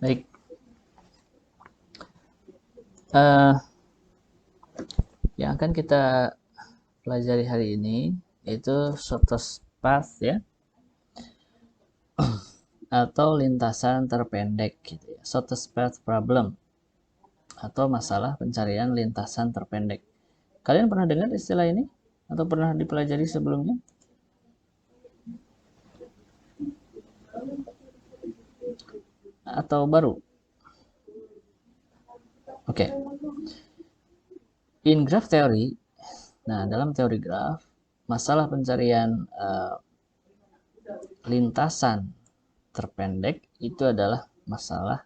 Baik, eh, yang akan kita pelajari hari ini yaitu shortest path ya, atau lintasan terpendek gitu ya. Shortest path problem atau masalah pencarian lintasan terpendek. Kalian pernah dengar istilah ini atau pernah dipelajari sebelumnya atau baru? Oke. In graph theory, nah dalam teori graph, masalah pencarian lintasan terpendek itu adalah masalah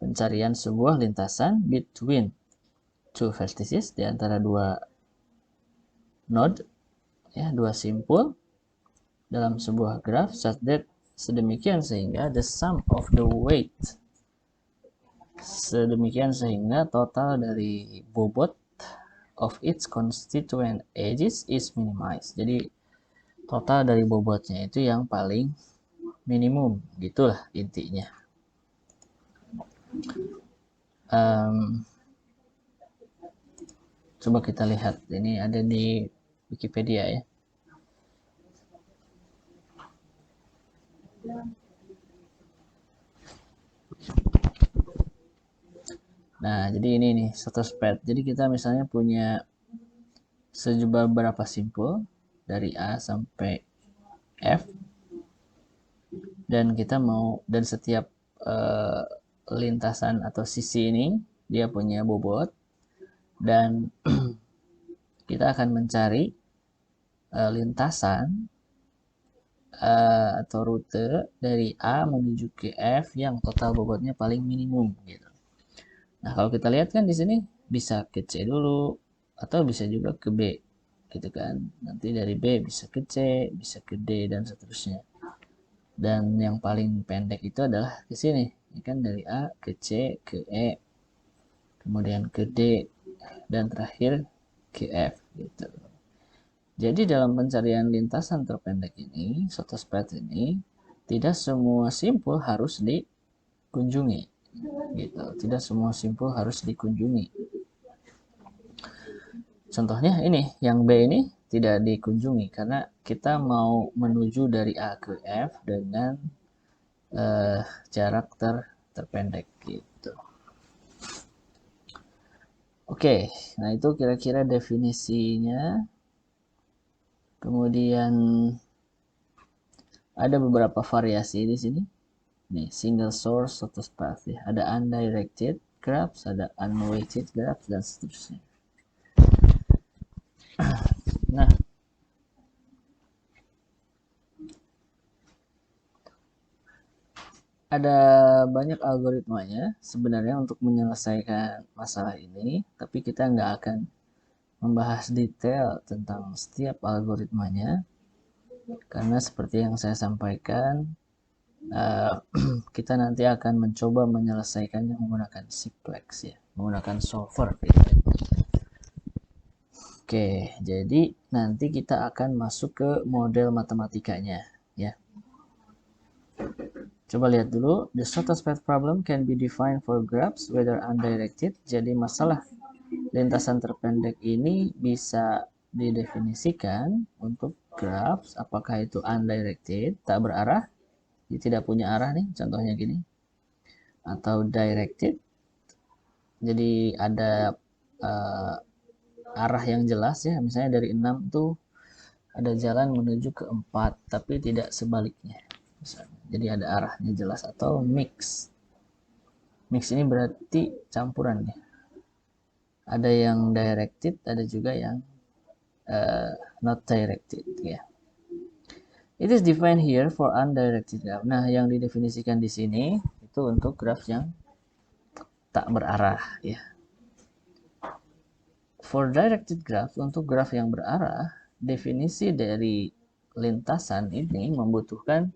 pencarian sebuah lintasan between two vertices, di antara dua node ya, dua simpul dalam sebuah graph, such that sedemikian sehingga the sum of the weight, sedemikian sehingga total dari bobot of its constituent edges is minimized. Jadi total dari bobotnya itu yang paling minimum, gitulah intinya. um, Coba kita lihat, ini ada di Wikipedia ya. Nah, jadi ini nih status pad. Jadi kita misalnya punya sejumlah berapa simpul dari A sampai F, dan kita mau, dan setiap uh, lintasan atau sisi ini dia punya bobot, dan kita akan mencari lintasan atau rute dari A menuju ke F yang total bobotnya paling minimum gitu. Nah, kalau kita lihat kan di sini bisa ke C dulu atau bisa juga ke B gitu kan. Nanti dari B bisa ke C, bisa ke D dan seterusnya. Dan yang paling pendek itu adalah ke sini, ya kan, dari A ke C ke E, kemudian ke D dan terakhir ke F gitu. Jadi dalam pencarian lintasan terpendek ini, shortest path ini, tidak semua simpul harus dikunjungi gitu. Tidak semua simpul harus dikunjungi. Contohnya ini, yang B ini tidak dikunjungi karena kita mau menuju dari A ke F dengan jarak terpendek gitu. Oke, nah itu kira-kira definisinya. Kemudian ada beberapa variasi di sini. Nih, single source shortest path ya. Ada undirected graphs, ada unweighted graphs dan seterusnya. Nah, ada banyak algoritmanya sebenarnya untuk menyelesaikan masalah ini, tapi kita nggak akan membahas detail tentang setiap algoritmanya, karena seperti yang saya sampaikan, kita nanti akan mencoba menyelesaikannya menggunakan simplex ya, menggunakan solver gitu. Oke, jadi nanti kita akan masuk ke model matematikanya ya. Coba lihat dulu, the shortest path problem can be defined for graphs whether undirected. Jadi masalah lintasan terpendek ini bisa didefinisikan untuk graphs apakah itu undirected, tak berarah, jadi tidak punya arah nih, contohnya gini, atau directed, jadi ada uh, arah yang jelas ya, misalnya dari 6 tuh ada jalan menuju ke 4 tapi tidak sebaliknya misalnya. Jadi ada arahnya jelas. Atau mix. Mix ini berarti campuran ya. Ada yang directed, ada juga yang not directed ya. It is defined here for undirected graph. Nah, yang didefinisikan di sini itu untuk graph yang tak berarah ya. For directed graph, untuk graph yang berarah, definisi dari lintasan ini membutuhkan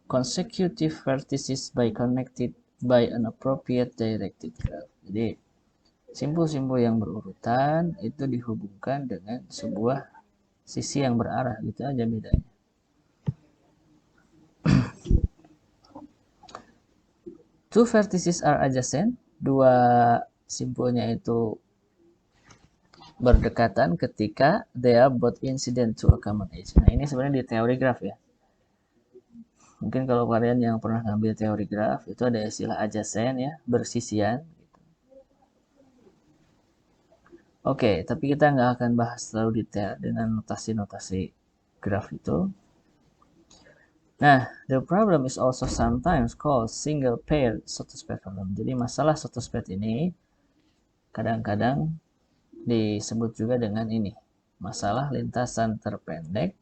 consecutive vertices by connected by an appropriate directed graph. Jadi simpul-simpul yang berurutan itu dihubungkan dengan sebuah sisi yang berarah, gitu aja bedanya. Two vertices are adjacent. Dua simpulnya itu berdekatan ketika they are both incident to a common edge. Nah, ini sebenarnya di teori graf ya. Mungkin kalau kalian yang pernah ngambil teori graf, itu ada istilah adjacent ya, bersisian. Oke, tapi kita nggak akan bahas terlalu detail dengan notasi-notasi graf itu. Nah, the problem is also sometimes called single pair pseudo-space problem. Jadi masalah pseudo-space ini kadang-kadang disebut juga dengan ini, masalah lintasan terpendek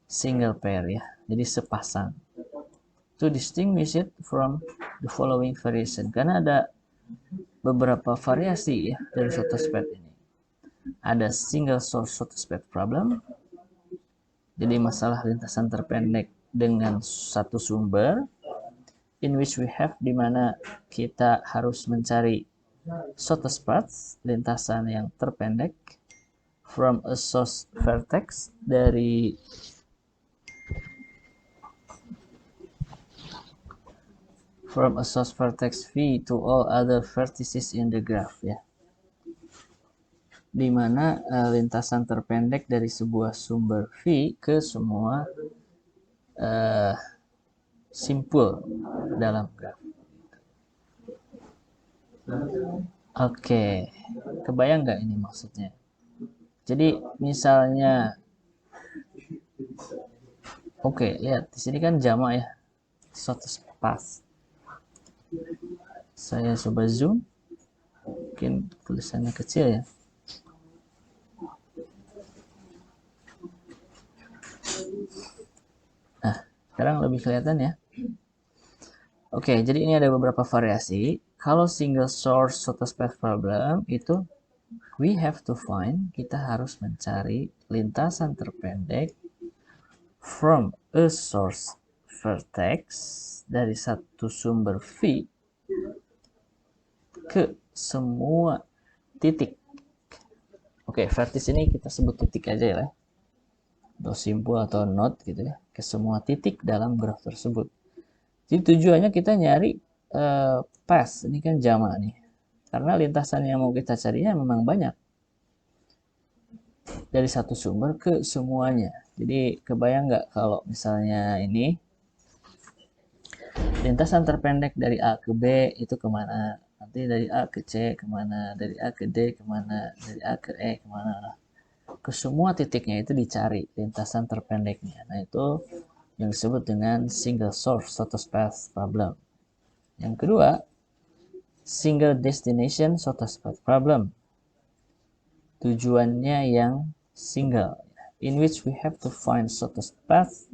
single pair ya. Jadi sepasang. To distinguish it from the following variation, karena ada beberapa variasi ya dari pseudo-space ini. Ada single source pseudo-space problem. Jadi masalah lintasan terpendek dengan satu sumber, in which we have, di mana kita harus mencari shortest path, lintasan yang terpendek, from a source vertex, dari source vertex V to all other vertices in the graph ya. Di mana lintasan terpendek dari sebuah sumber V ke semua simpul dalam graf. Oke, kebayang nggak ini maksudnya? Jadi misalnya, oke, lihat di sini kan jamak ya, shortest path. Saya coba zoom, mungkin tulisannya kecil ya. Nah, sekarang lebih kelihatan ya. Oke, jadi ini ada beberapa variasi. Kalau single source shortest path problem itu we have to find, kita harus mencari lintasan terpendek from a source vertex, dari satu sumber V ke semua titik. Oke, vertex ini kita sebut titik aja ya, atau simpul atau node gitu ya, ke semua titik dalam graf tersebut. Jadi tujuannya kita nyari path, ini kan jamak nih, karena lintasan yang mau kita carinya memang banyak, dari satu sumber ke semuanya. Jadi kebayang nggak kalau misalnya ini lintasan terpendek dari A ke B itu kemana, nanti dari A ke C kemana, dari A ke D kemana, dari A ke E kemana, ke semua titiknya itu dicari lintasan terpendeknya. Nah itu yang disebut dengan single source shortest path problem. Yang kedua, single destination shortest path problem. Tujuannya yang single, in which we have to find shortest path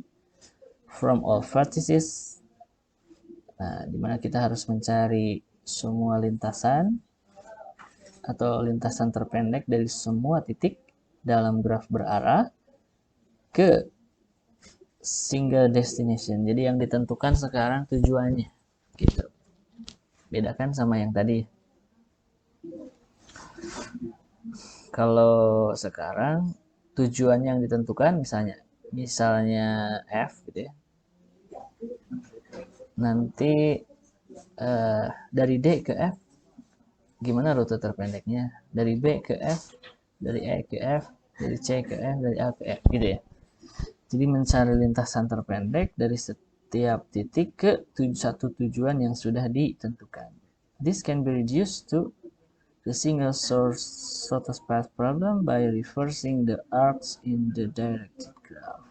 from all vertices. Nah, dimana kita harus mencari semua lintasan atau lintasan terpendek dari semua titik dalam graf berarah ke single destination. Jadi yang ditentukan sekarang tujuannya, gitu. Bedakan sama yang tadi. Kalau sekarang tujuan yang ditentukan misalnya F gitu ya. Nanti dari D ke F gimana rute terpendeknya? Dari B ke F, dari E ke F, dari C ke F, dari A ke F gitu ya. Jadi mencari lintasan terpendek dari setiap titik ke satu tujuan yang sudah ditentukan. This can be reduced to the single source shortest path problem by reversing the arcs in the directed graph.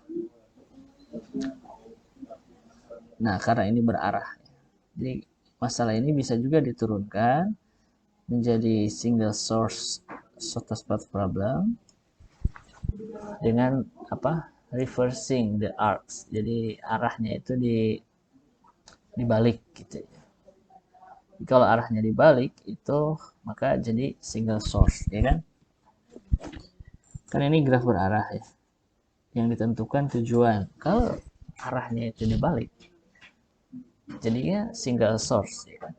Nah, karena ini berarah, jadi masalah ini bisa juga diturunkan menjadi single source shortest path problem dengan apa? Reversing the arcs. Jadi arahnya itu dibalik gitu ya. Kalau arahnya dibalik itu maka jadi single source, ya kan? Kan ini graf berarah ya. Yang ditentukan tujuan. Kalau arahnya itu dibalik, jadinya single source, ya kan?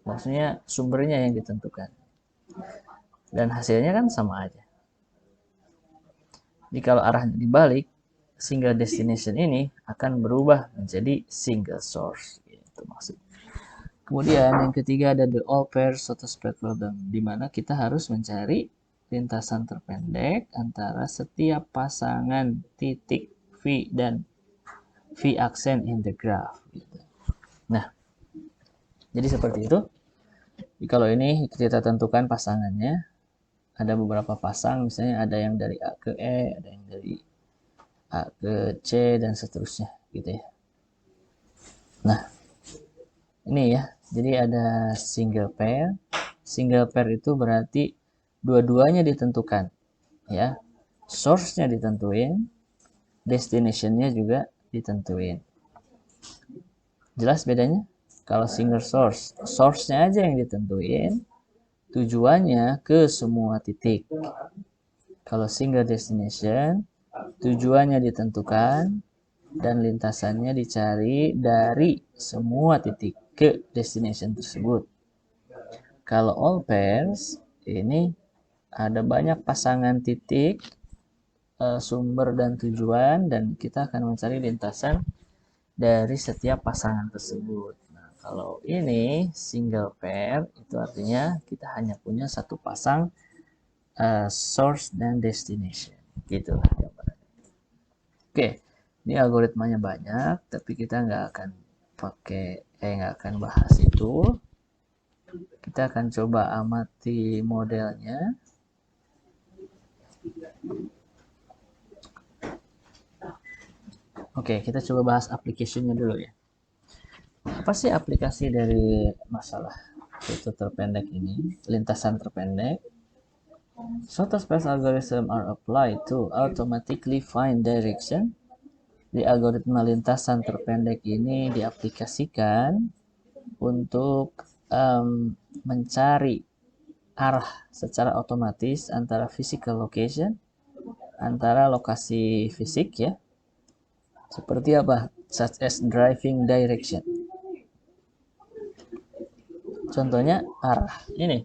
Maksudnya sumbernya yang ditentukan. Dan hasilnya kan sama aja. Jadi kalau arahnya dibalik, single destination ini akan berubah menjadi single source. Itu maksudnya. Kemudian yang ketiga ada the all pair shortest path problem, di mana kita harus mencari lintasan terpendek antara setiap pasangan titik V dan V aksen in the graph. Nah, jadi seperti itu. Kalau ini kita tentukan pasangannya, ada beberapa pasang, misalnya ada yang dari A ke E, ada yang dari A ke C, dan seterusnya gitu ya. Nah, ini ya, jadi ada single pair. Single pair itu berarti dua-duanya ditentukan ya, source-nya ditentuin, destination-nya juga ditentuin. Jelas bedanya? Kalau single source, source-nya aja yang ditentuin, tujuannya ke semua titik. Kalau single destination, tujuannya ditentukan dan lintasannya dicari dari semua titik ke destination tersebut. Kalau all pairs, ini ada banyak pasangan titik, sumber dan tujuan, dan kita akan mencari lintasan dari setiap pasangan tersebut. Nah, kalau ini single pair, itu artinya kita hanya punya satu pasang source dan destination. Gitu lah gambarannya. Oke, ini algoritmanya banyak, tapi kita nggak akan nggak akan bahas itu. Kita akan coba amati modelnya. Oke, kita coba bahas application-nya dulu ya. Apa sih aplikasi dari masalah itu terpendek ini, lintasan terpendek? Shortest path algorithm are applied to automatically find direction. Di algoritma lintasan terpendek ini diaplikasikan untuk mencari arah secara otomatis antara physical location, antara lokasi fisik ya, seperti apa? Such as driving direction. Contohnya arah ini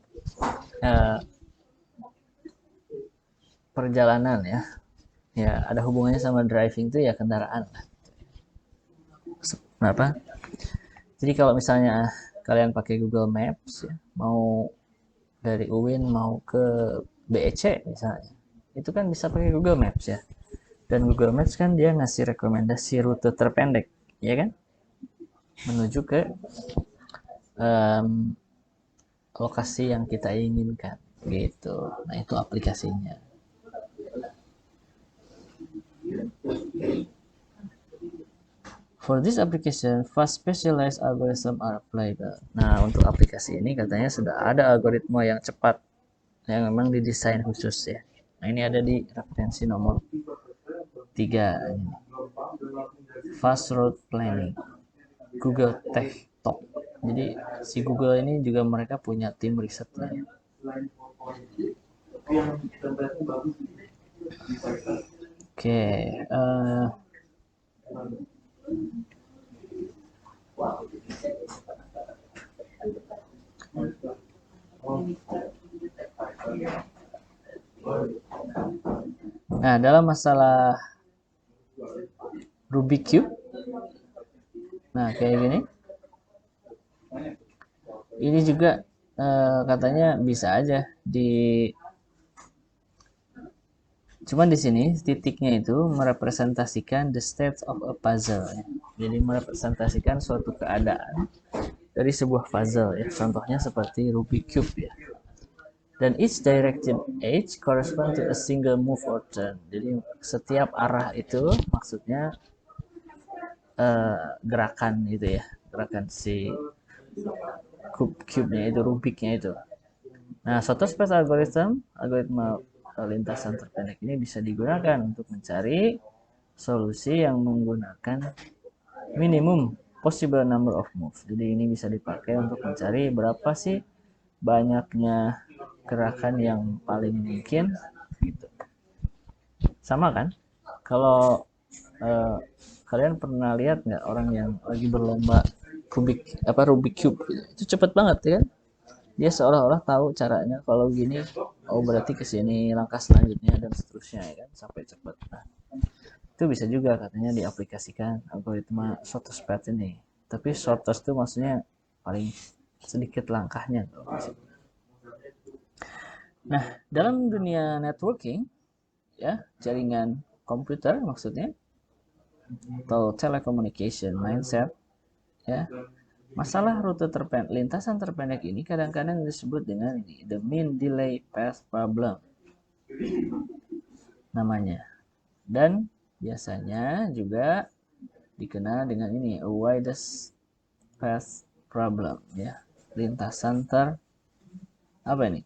perjalanan ya, ada hubungannya sama driving itu ya kendaraan. Kenapa? Jadi kalau misalnya kalian pakai Google Maps ya, mau dari UIN mau ke BEC misalnya, itu kan bisa pakai Google Maps ya. Dan Google Maps kan dia ngasih rekomendasi rute terpendek, ya kan? Menuju ke lokasi yang kita inginkan, gitu. Nah itu aplikasinya. For this application, fast specialized algorithm are applicable. Nah, untuk aplikasi ini katanya sudah ada algoritma yang cepat yang memang didesain khusus ya. Nah, ini ada di referensi nomor 3 ini. Fast Route Planning. Google Tech Talk. Jadi si Google ini juga mereka punya tim risetnya. Oke, nah dalam masalah Rubik Cube, nah kayak gini, ini juga katanya bisa aja cuman di sini titiknya itu merepresentasikan the state of a puzzle ya. Jadi merepresentasikan suatu keadaan dari sebuah puzzle ya. Contohnya seperti Rubik Cube ya. Dan each directed edge correspond to a single move or turn. Jadi setiap arah itu maksudnya gerakan itu ya, gerakan si cube-nya itu, Rubiknya itu. Nah, shortest path algorithm, algoritma lintasan terpendek ini bisa digunakan untuk mencari solusi yang menggunakan minimum possible number of moves. Jadi ini bisa dipakai untuk mencari berapa sih banyaknya gerakan yang paling mungkin gitu. Sama kan? Kalau kalian pernah lihat nggak orang yang lagi berlomba Rubik Cube gitu. Itu cepet banget ya kan? Dia seolah-olah tahu caranya, kalau gini oh berarti ke sini langkah selanjutnya dan seterusnya ya kan, sampai cepat. Nah, itu bisa juga katanya diaplikasikan algoritma shortest path ini. Tapi shortest itu maksudnya paling sedikit langkahnya. Nah, dalam dunia networking, ya, jaringan komputer maksudnya, atau telecommunication mindset, ya, masalah rute lintasan terpendek ini kadang-kadang disebut dengan ini, the mean delay path problem namanya. Dan biasanya juga dikenal dengan ini, a widest path problem, ya, lintasan apa ini?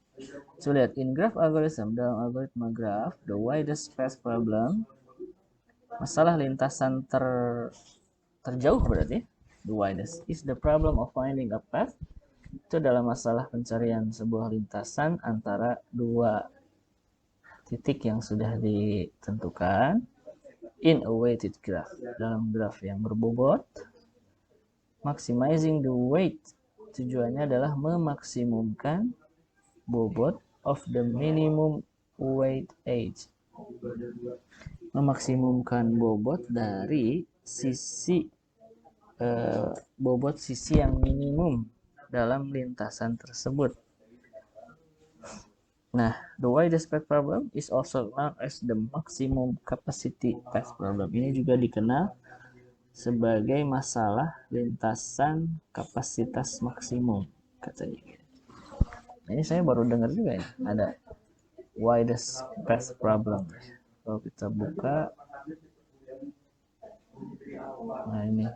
So lihat, in graph algorithm, dalam algoritma graph, the widest path problem, masalah lintasan terjauh berarti, the widest is the problem of finding a path. Itu adalah masalah pencarian sebuah lintasan antara dua titik yang sudah ditentukan in a weighted graph, dalam graf yang berbobot. Maximizing the weight, tujuannya adalah memaksimumkan bobot of the minimum weight edge, memaksimumkan bobot dari sisi bobot sisi yang minimum dalam lintasan tersebut. Nah, the widest path problem is also known as the maximum capacity path problem. Ini juga dikenal sebagai masalah lintasan kapasitas maksimum, katanya. Ini saya baru dengar juga ya, ada widest path problem. Kalau kita buka, nah ini.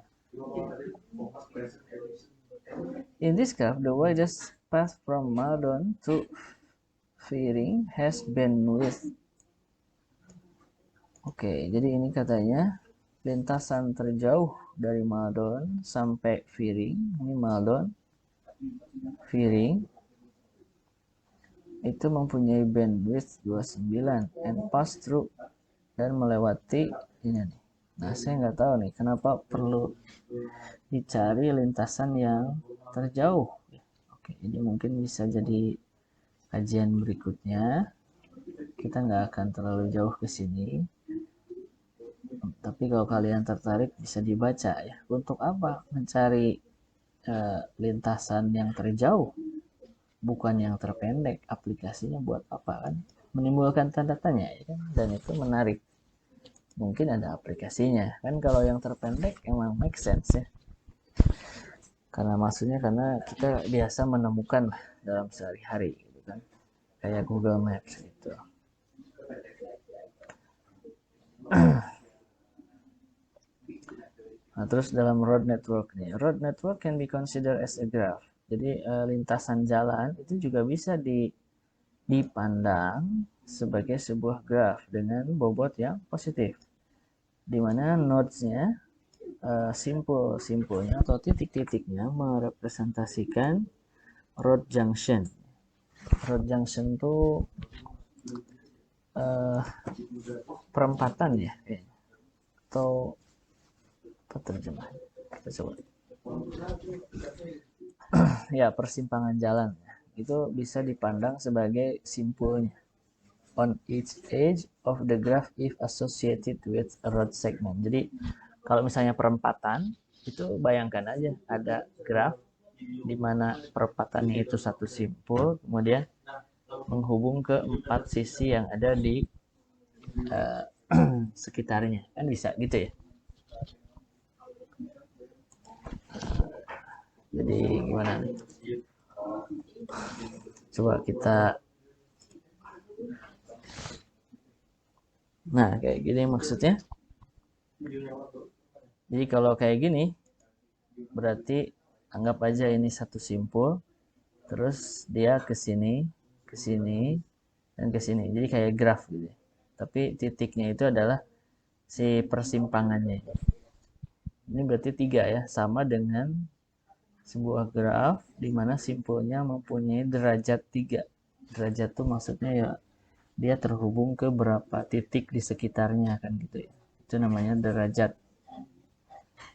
In this graph, the widest path from Maldon to Fearing has bandwidth. Oke, jadi ini katanya lintasan terjauh dari Maldon sampai Fearing. Ini Maldon, Fearing itu mempunyai bandwidth 29 and pass through, dan melewati ini nih. Nah, saya nggak tahu nih kenapa perlu dicari lintasan yang terjauh. Oke, ini mungkin bisa jadi kajian berikutnya. Kita nggak akan terlalu jauh ke sini. Tapi kalau kalian tertarik bisa dibaca ya. Untuk apa mencari lintasan yang terjauh, bukan yang terpendek? Aplikasinya buat apa kan? Menimbulkan tanda tanya ya kan? Dan itu menarik. Mungkin ada aplikasinya kan. Kalau yang terpendek emang make sense ya. Karena maksudnya karena kita biasa menemukan dalam sehari-hari gitu kan. Kayak Google Maps gitu. Nah, terus dalam road network nih, road network can be considered as a graph. Jadi lintasan jalan itu juga bisa dipandang sebagai sebuah graph dengan bobot yang positif, di mana nodes-nya, simpul-simpulnya atau titik-titiknya merepresentasikan road junction. Road junction itu perempatan ya, atau terjemah. Kita coba. Ya, persimpangan jalan. Itu bisa dipandang sebagai simpulnya. On each edge of the graph if associated with a road segment. Jadi, kalau misalnya perempatan, itu bayangkan aja ada graph di mana perempatannya itu satu simpul, kemudian menghubung ke 4 sisi yang ada di sekitarnya. Kan bisa gitu ya. Jadi gimana nih? Coba kita, nah kayak gini maksudnya. Jadi kalau kayak gini, berarti anggap aja ini satu simpul, terus dia ke sini, dan ke sini. Jadi kayak graf gitu. Tapi titiknya itu adalah si persimpangannya. Ini berarti 3 ya, sama dengan sebuah graf di mana simpulnya mempunyai derajat 3. Derajat itu maksudnya ya dia terhubung ke berapa titik di sekitarnya kan gitu ya. Itu namanya derajat,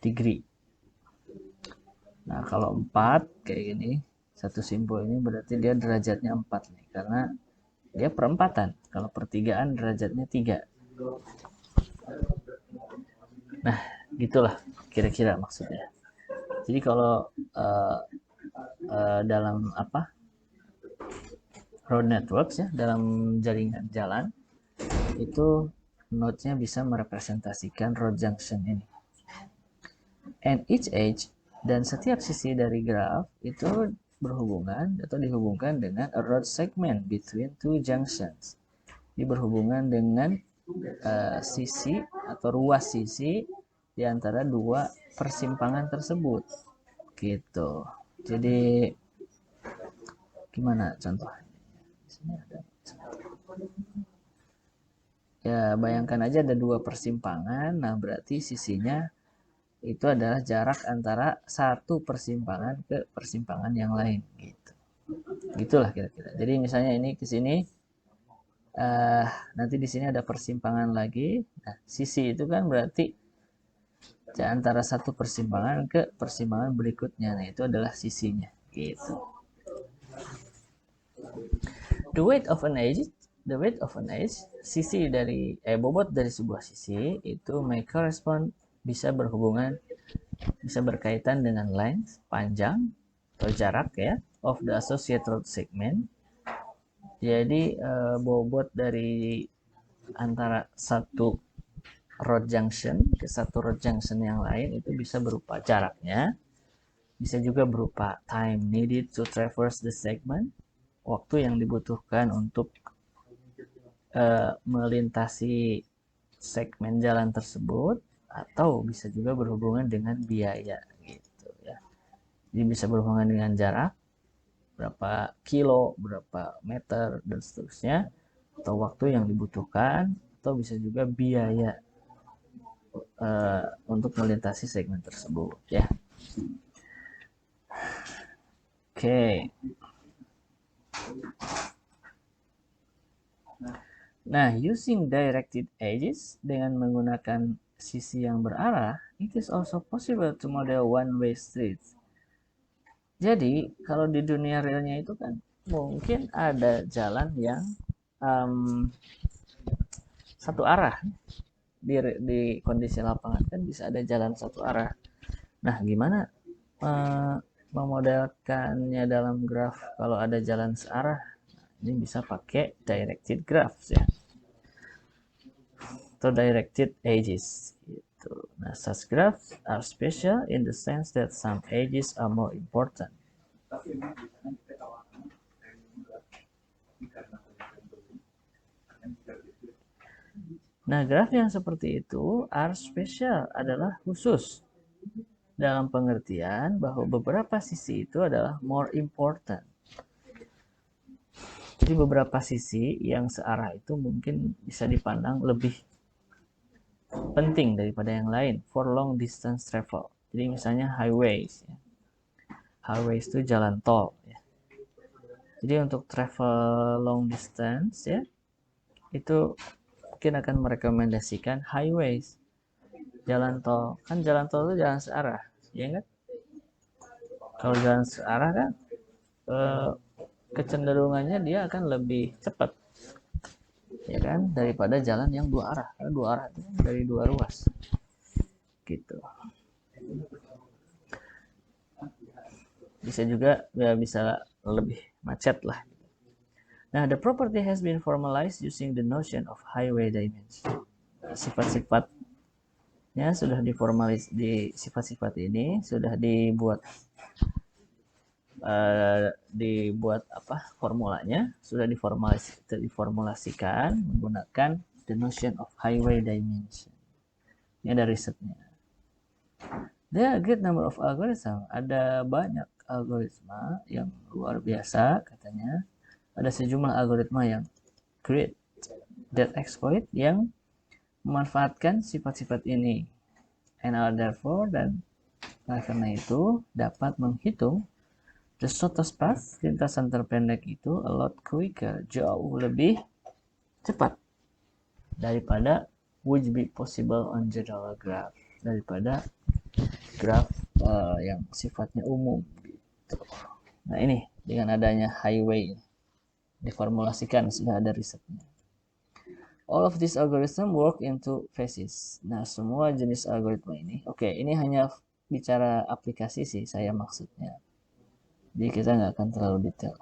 degree. Nah, kalau 4 kayak gini, satu simpul ini berarti dia derajatnya 4 nih, karena dia perempatan. Kalau pertigaan derajatnya 3. Nah, gitulah kira-kira maksudnya. Jadi kalau dalam apa road networks ya, dalam jaringan jalan itu node-nya bisa merepresentasikan road junction ini. And each edge dan setiap sisi dari graf itu berhubungan atau dihubungkan dengan a road segment between two junctions. Ini berhubungan dengan sisi atau ruas sisi di antara dua persimpangan tersebut. Gitu. Jadi gimana contohnya? Di sini ada. Ya, bayangkan aja ada dua persimpangan. Nah, berarti sisinya itu adalah jarak antara satu persimpangan ke persimpangan yang lain gitu. Gitulah kira-kira. Jadi misalnya ini ke sini nanti di sini ada persimpangan lagi. Nah, sisi itu kan berarti antara satu persimpangan ke persimpangan berikutnya. Nah, itu adalah sisinya gitu. The weight of an edge, sisi dari bobot dari sebuah sisi itu may correspond bisa berkaitan dengan length, panjang atau jarak ya of the associated segment. Jadi bobot dari antara satu road junction ke satu road junction yang lain itu bisa berupa jaraknya, bisa juga berupa time needed to traverse the segment, waktu yang dibutuhkan untuk melintasi segmen jalan tersebut, atau bisa juga berhubungan dengan biaya gitu ya. Jadi bisa berhubungan dengan jarak, berapa kilo, berapa meter dan seterusnya, atau waktu yang dibutuhkan, atau bisa juga biaya untuk melintasi segmen tersebut ya. Oke. Nah, using directed edges dengan menggunakan sisi yang berarah, it is also possible to model one-way streets. Jadi, kalau di dunia realnya itu kan mungkin ada jalan yang satu arah. Di kondisi lapangan kan bisa ada jalan satu arah. Nah, gimana memodelkannya dalam graf kalau ada jalan searah? Ini bisa pakai directed graphs ya, atau directed edges gitu. Nah, such graphs are special in the sense that some edges are more important. Nah, graf yang seperti itu are special adalah khusus dalam pengertian bahwa beberapa sisi itu adalah more important. Jadi beberapa sisi yang searah itu mungkin bisa dipandang lebih penting daripada yang lain for long distance travel. Jadi misalnya highways ya. Highways itu jalan tol ya. Jadi untuk travel long distance ya, itu mungkin akan merekomendasikan highways. Jalan tol, kan jalan tol itu jalan searah, ya kan? Kalau jalan searah kan kecenderungannya dia akan lebih cepat, ya kan, daripada jalan yang dua arah. Karena dua arah itu dari dua ruas, gitu. Bisa juga ya bisa lebih macet lah. Nah, the property has been formalized using the notion of highway dimension. Sifat-sifatnya sudah diformalis di sifat-sifat ini sudah dibuat formulanya sudah diformulasikan menggunakan the notion of highway dimension. Ini ada risetnya. There are a great number of algorithm. Ada banyak algoritma yang luar biasa katanya. Ada sejumlah algoritma yang great that exploit yang memanfaatkan sifat-sifat ini. And are therefore dan karena itu dapat menghitung the shortest path, lintasan terpendek itu a lot quicker, jauh lebih cepat daripada would be possible on general graph, daripada graf yang sifatnya umum gitu. Nah, ini dengan adanya highway diformulasikan, sudah ada risetnya. All of these algorithm work into phases. Nah, semua jenis algoritma ini, oke, ini hanya bicara aplikasi sih saya maksudnya. Jadi kita nggak akan terlalu detail.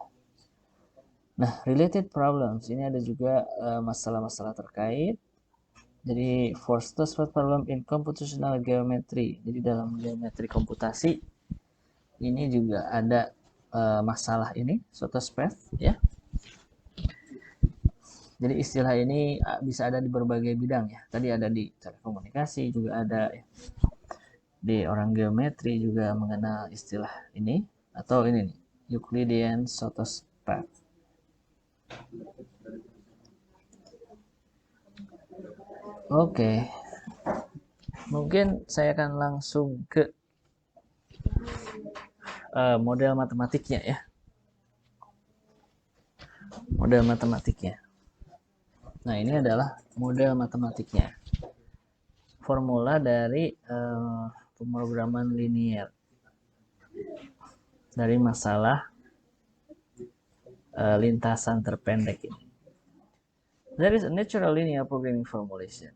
Nah, related problems ini ada juga masalah-masalah terkait. Jadi for first problem in computational geometry. Jadi dalam geometri komputasi ini juga ada masalah ini suatu space ya. Jadi istilah ini bisa ada di berbagai bidang ya. Tadi ada di telekomunikasi juga ada ya. Di orang geometri juga mengenal istilah ini atau ini nih, Euclidean pseudosphere. Oke. Mungkin saya akan langsung ke model matematiknya ya. Model matematiknya. Nah, ini adalah model matematiknya. Formula dari pemrograman linear. Dari masalah lintasan terpendek ini. There is a natural linear programming formulation.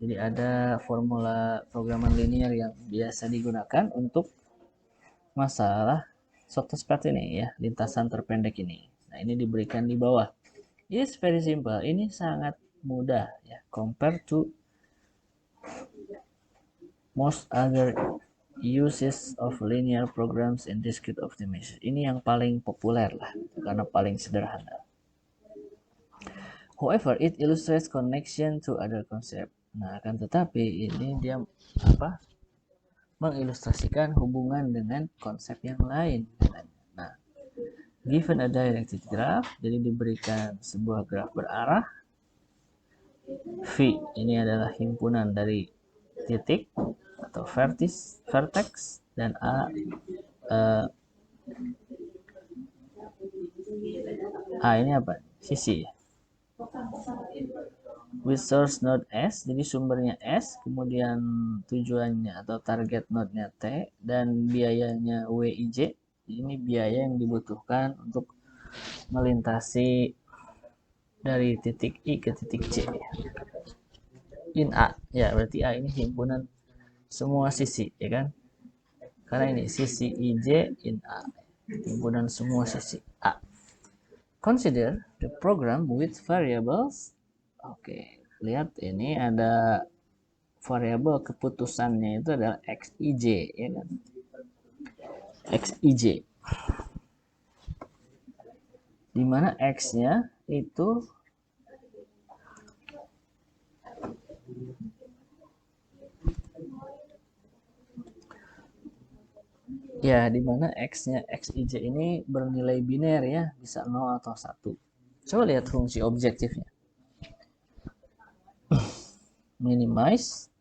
Jadi ada formula programan linear yang biasa digunakan untuk masalah suatu space ini ya, lintasan terpendek ini. Nah, ini diberikan di bawah. It is very simple. Ini sangat mudah ya, compared to most other uses of linear programs in discrete optimization. Ini yang paling populer lah, karena paling sederhana. However, it illustrates connection to other concept. Nah, akan tetapi ini dia mengilustrasikan hubungan dengan konsep yang lain. Nah, given a directed graph, jadi diberikan sebuah graf berarah. V ini adalah himpunan dari titik atau vertex dan A ini apa? Sisi. With source node S, jadi sumbernya S, kemudian tujuannya atau target node-nya T, dan biayanya WIJ. Ini biaya yang dibutuhkan untuk melintasi dari titik I ke titik C. In A, ya berarti A ini himpunan semua sisi, ya kan? Karena ini sisi IJ in A, himpunan semua sisi A. Consider the program with variables. Oke, lihat ini ada variabel keputusannya itu adalah XIJ, ya kan? XIJ. Di mana X-nya itu ya, di mana X-nya XIJ ini bernilai biner ya, bisa 0 atau 1. Coba lihat fungsi objektifnya. Minimize,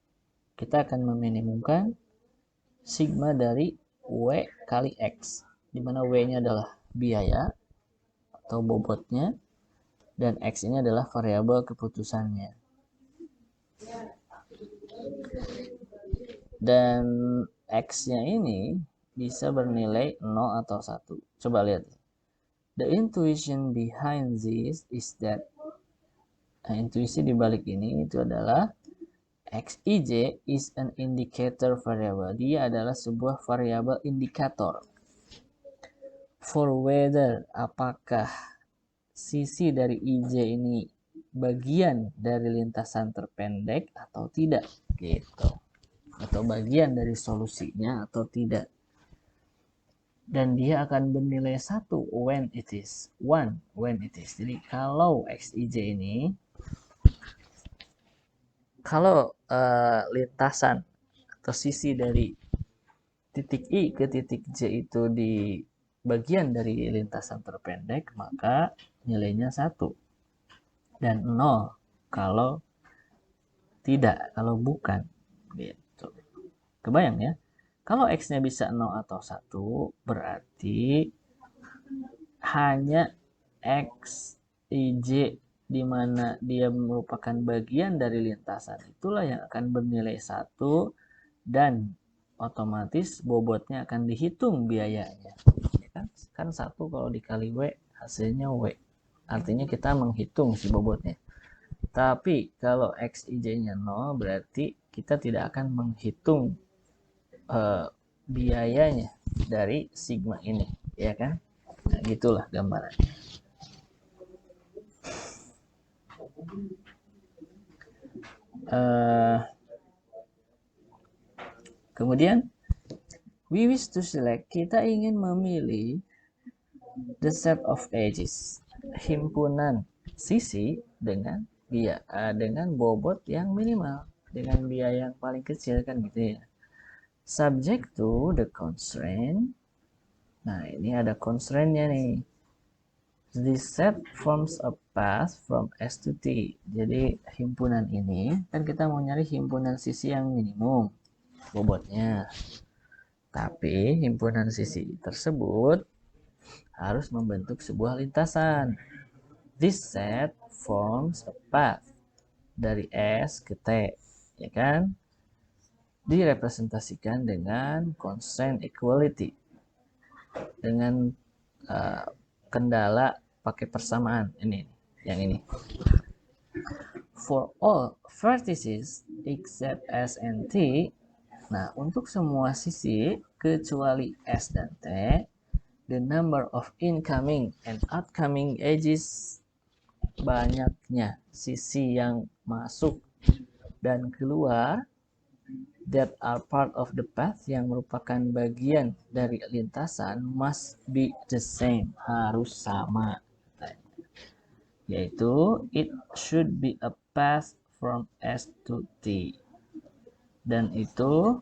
kita akan meminimumkan sigma dari W kali X, di mana W-nya adalah biaya atau bobotnya, dan X ini adalah variabel keputusannya. Dan X-nya ini bisa bernilai 0 atau 1. Coba lihat. The intuition behind this is that, intuisi di balik ini itu adalah XIJ is an indicator variable. Dia adalah sebuah variabel indikator. For whether, apakah sisi dari IJ ini bagian dari lintasan terpendek atau tidak, gitu. Atau bagian dari solusinya atau tidak. Dan dia akan bernilai 1 when it is, 1 when it is. Jadi kalau XIJ ini, kalau lintasan atau sisi dari titik I ke titik J itu di bagian dari lintasan terpendek, maka nilainya 1. Dan 0 kalau tidak, kalau bukan. Gitu. Kebayang ya? Kalau X-nya bisa 0 atau 1, berarti hanya XIJ di mana dia merupakan bagian dari lintasan itulah yang akan bernilai 1, dan otomatis bobotnya akan dihitung biayanya. Kan 1 kalau dikali W hasilnya W. Artinya kita menghitung si bobotnya. Tapi kalau XIJ-nya 0 berarti kita tidak akan menghitung biayanya dari sigma ini. ya kan? Nah, gitulah gambarannya. Kemudian we wish to select, kita ingin memilih the set of edges, himpunan sisi dengan dengan bobot yang minimal, dengan biaya yang paling kecil kan gitu ya. Subject to the constraint. Nah, ini ada constraint-nya nih. This set forms a path from S to T. Jadi himpunan ini kan kita mau nyari himpunan sisi yang minimum bobotnya. Tapi himpunan sisi tersebut harus membentuk sebuah lintasan. This set forms a path dari S ke T, ya kan? Direpresentasikan dengan constraint equality, dengan kendala pakai persamaan ini, yang ini. For all vertices except S and T, nah untuk semua sisi kecuali S dan T, the number of incoming and outcoming edges, banyaknya sisi yang masuk dan keluar, that are part of the path, yang merupakan bagian dari lintasan, must be the same, harus sama. Yaitu it should be a path from S to T. Dan itu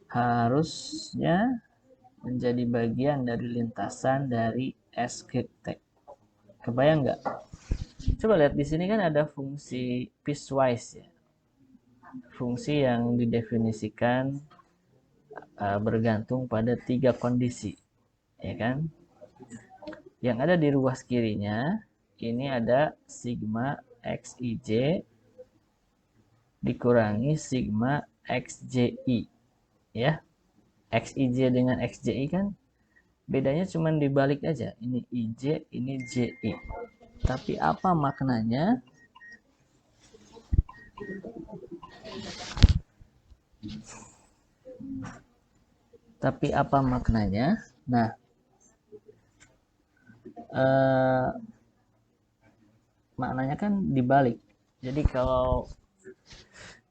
harusnya menjadi bagian dari lintasan dari S ke T. Kebayang nggak? Coba lihat di sini kan ada fungsi piecewise ya. Fungsi yang didefinisikan bergantung pada 3 kondisi, ya kan? Yang ada di ruas kirinya ini ada sigma xij dikurangi sigma xji, ya. Xij dengan xji kan bedanya cuma dibalik aja, ini ij, ini ji. Tapi apa maknanya? Nah, maknanya kan dibalik. Jadi kalau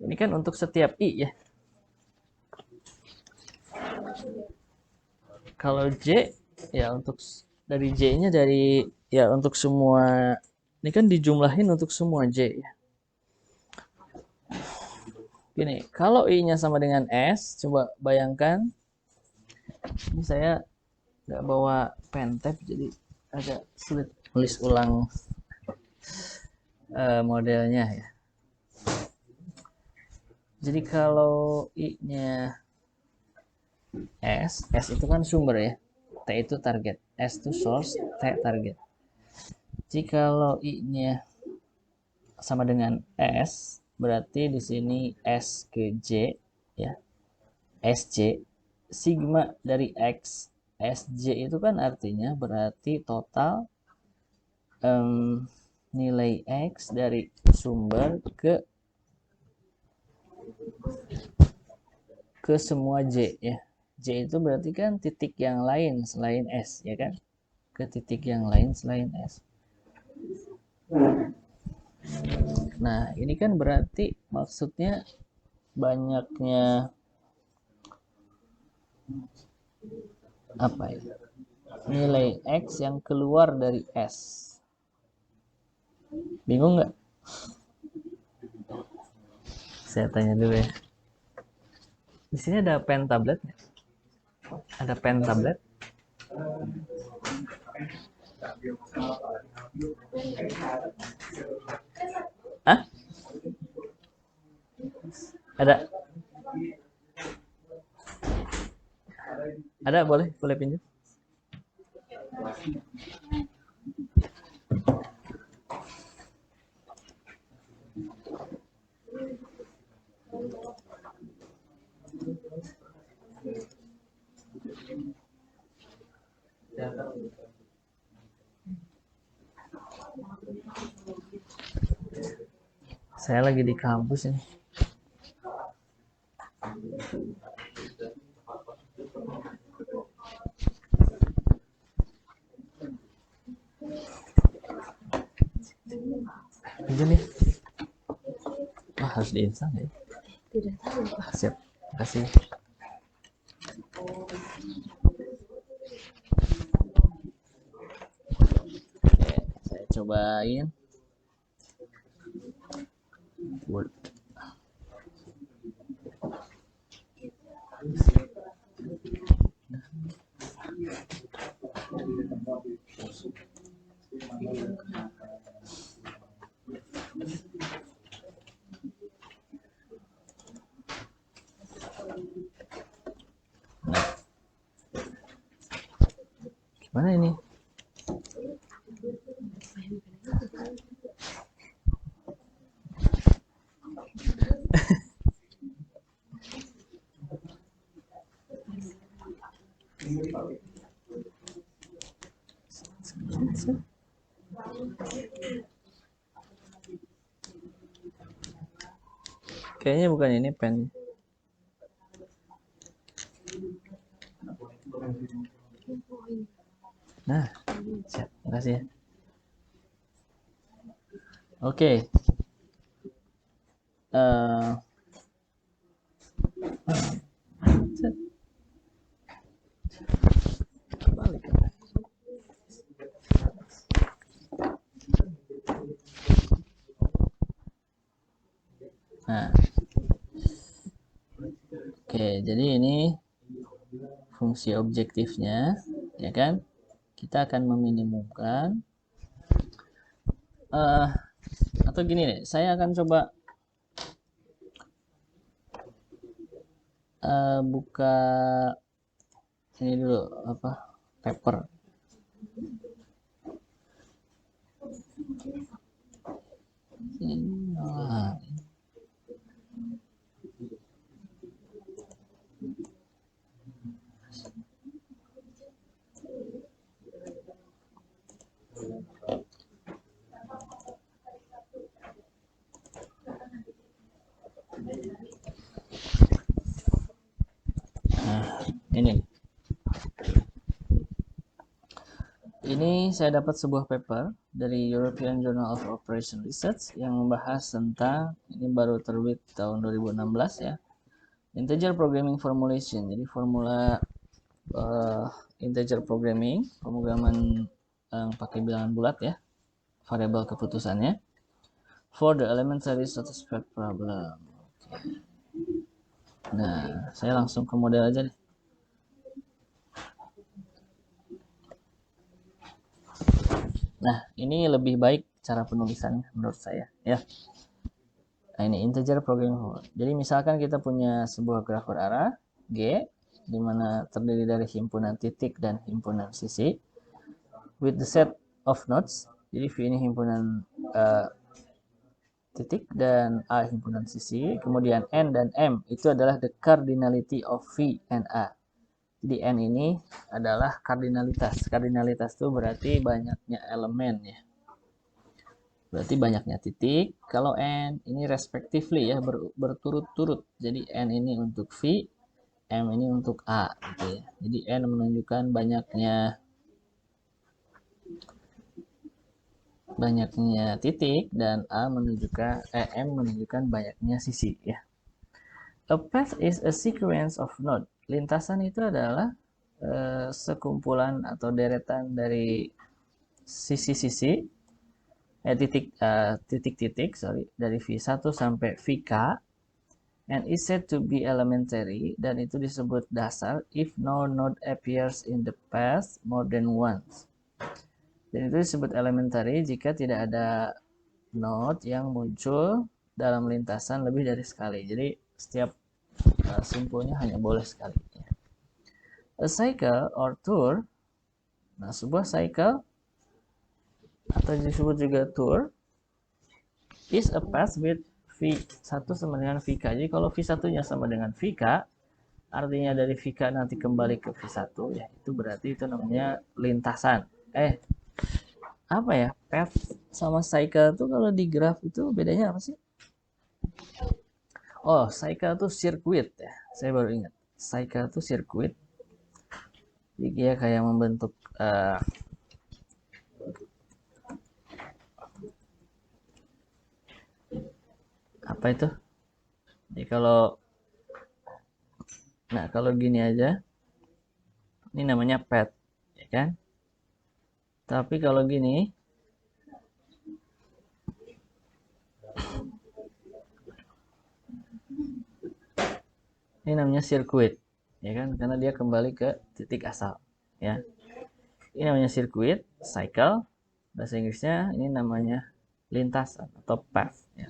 ini kan untuk setiap i ya. Kalau j ya untuk dari j-nya dari ya untuk semua, ini kan dijumlahin untuk semua j ya. Gini, kalau i-nya sama dengan s, coba bayangkan. Ini saya nggak bawa pen tab jadi agak sulit tulis ulang modelnya ya. Jadi kalau i-nya S itu kan sumber ya, T itu target, S itu source, T target. Jikalau i-nya sama dengan S, berarti di sini S ke J ya, SJ, sigma dari X, SJ itu kan artinya berarti total nilai X dari sumber ke semua J ya. J itu berarti kan titik yang lain selain S, ya kan? Ke titik yang lain selain S. Nah, ini kan berarti maksudnya banyaknya apa ya? Nilai X yang keluar dari S. Bingung nggak? Saya tanya dulu ya. Di sini ada pen tablet nggak? Ada pen tablet? Hah? Ada? Ada, boleh pinjam. Saya lagi di kampus ini. aja nih. Wah, harus diinstal ya? Tidak tahu, Pak. Siap, kasih. Oke, saya cobain. Word. Nah, gimana ini? Kayaknya bukan ini pen. Nah, siap. Makasih ya. Oke. Balik. Nah. Oke, jadi ini fungsi objektifnya, ya kan? Kita akan meminimumkan atau gini deh, saya akan coba buka ini dulu apa paper. Nah, ini saya dapat sebuah paper dari European Journal of Operation Research yang membahas tentang, ini baru terbit tahun 2016 ya, integer programming formulation. Jadi formula integer programming, pemrograman pakai bilangan bulat ya, variabel keputusannya, for the elementary satisfied problem. Okay. Nah, saya langsung ke model aja deh. Nah, ini lebih baik cara penulisannya menurut saya ya. Nah, ini integer programming formula. Jadi misalkan kita punya sebuah graf berarah G, di mana terdiri dari himpunan titik dan himpunan sisi, with the set of nodes. Jadi V ini himpunan titik dan A himpunan sisi. Kemudian N dan M itu adalah the cardinality of V and A. Jadi N ini adalah kardinalitas. Kardinalitas itu berarti banyaknya elemen ya. Berarti banyaknya titik. Kalau N ini respectively ya, berturut-turut. Jadi N ini untuk V, M ini untuk A gitu ya. Jadi N menunjukkan banyaknya titik dan M menunjukkan banyaknya sisi ya. A path is a sequence of node. Lintasan itu adalah sekumpulan atau deretan dari sisi-sisi titik-titik dari V1 sampai VK, and is said to be elementary, dan itu disebut dasar if no node appears in the path more than once. Dan itu disebut elementary jika tidak ada node yang muncul dalam lintasan lebih dari sekali. Jadi setiap simpulnya hanya boleh sekali. A cycle or tour, nah sebuah cycle atau disebut juga tour, is a path with V1 sama dengan VK. Jadi kalau V1-nya sama dengan VK, artinya dari VK nanti kembali ke V1 ya, itu berarti itu namanya lintasan. Apa ya? Path sama cycle tuh kalau di graf itu bedanya apa sih? Oh, cycle tuh circuit ya. Saya baru ingat. Cycle tuh circuit. Jadi dia kayak membentuk Apa itu? Jadi kalau gini aja, ini namanya pet, ya kan? Tapi kalau gini, ini namanya sirkuit, ya kan? Karena dia kembali ke titik asal, ya. Ini namanya sirkuit, cycle. Bahasa Inggrisnya ini namanya lintasan atau path, ya.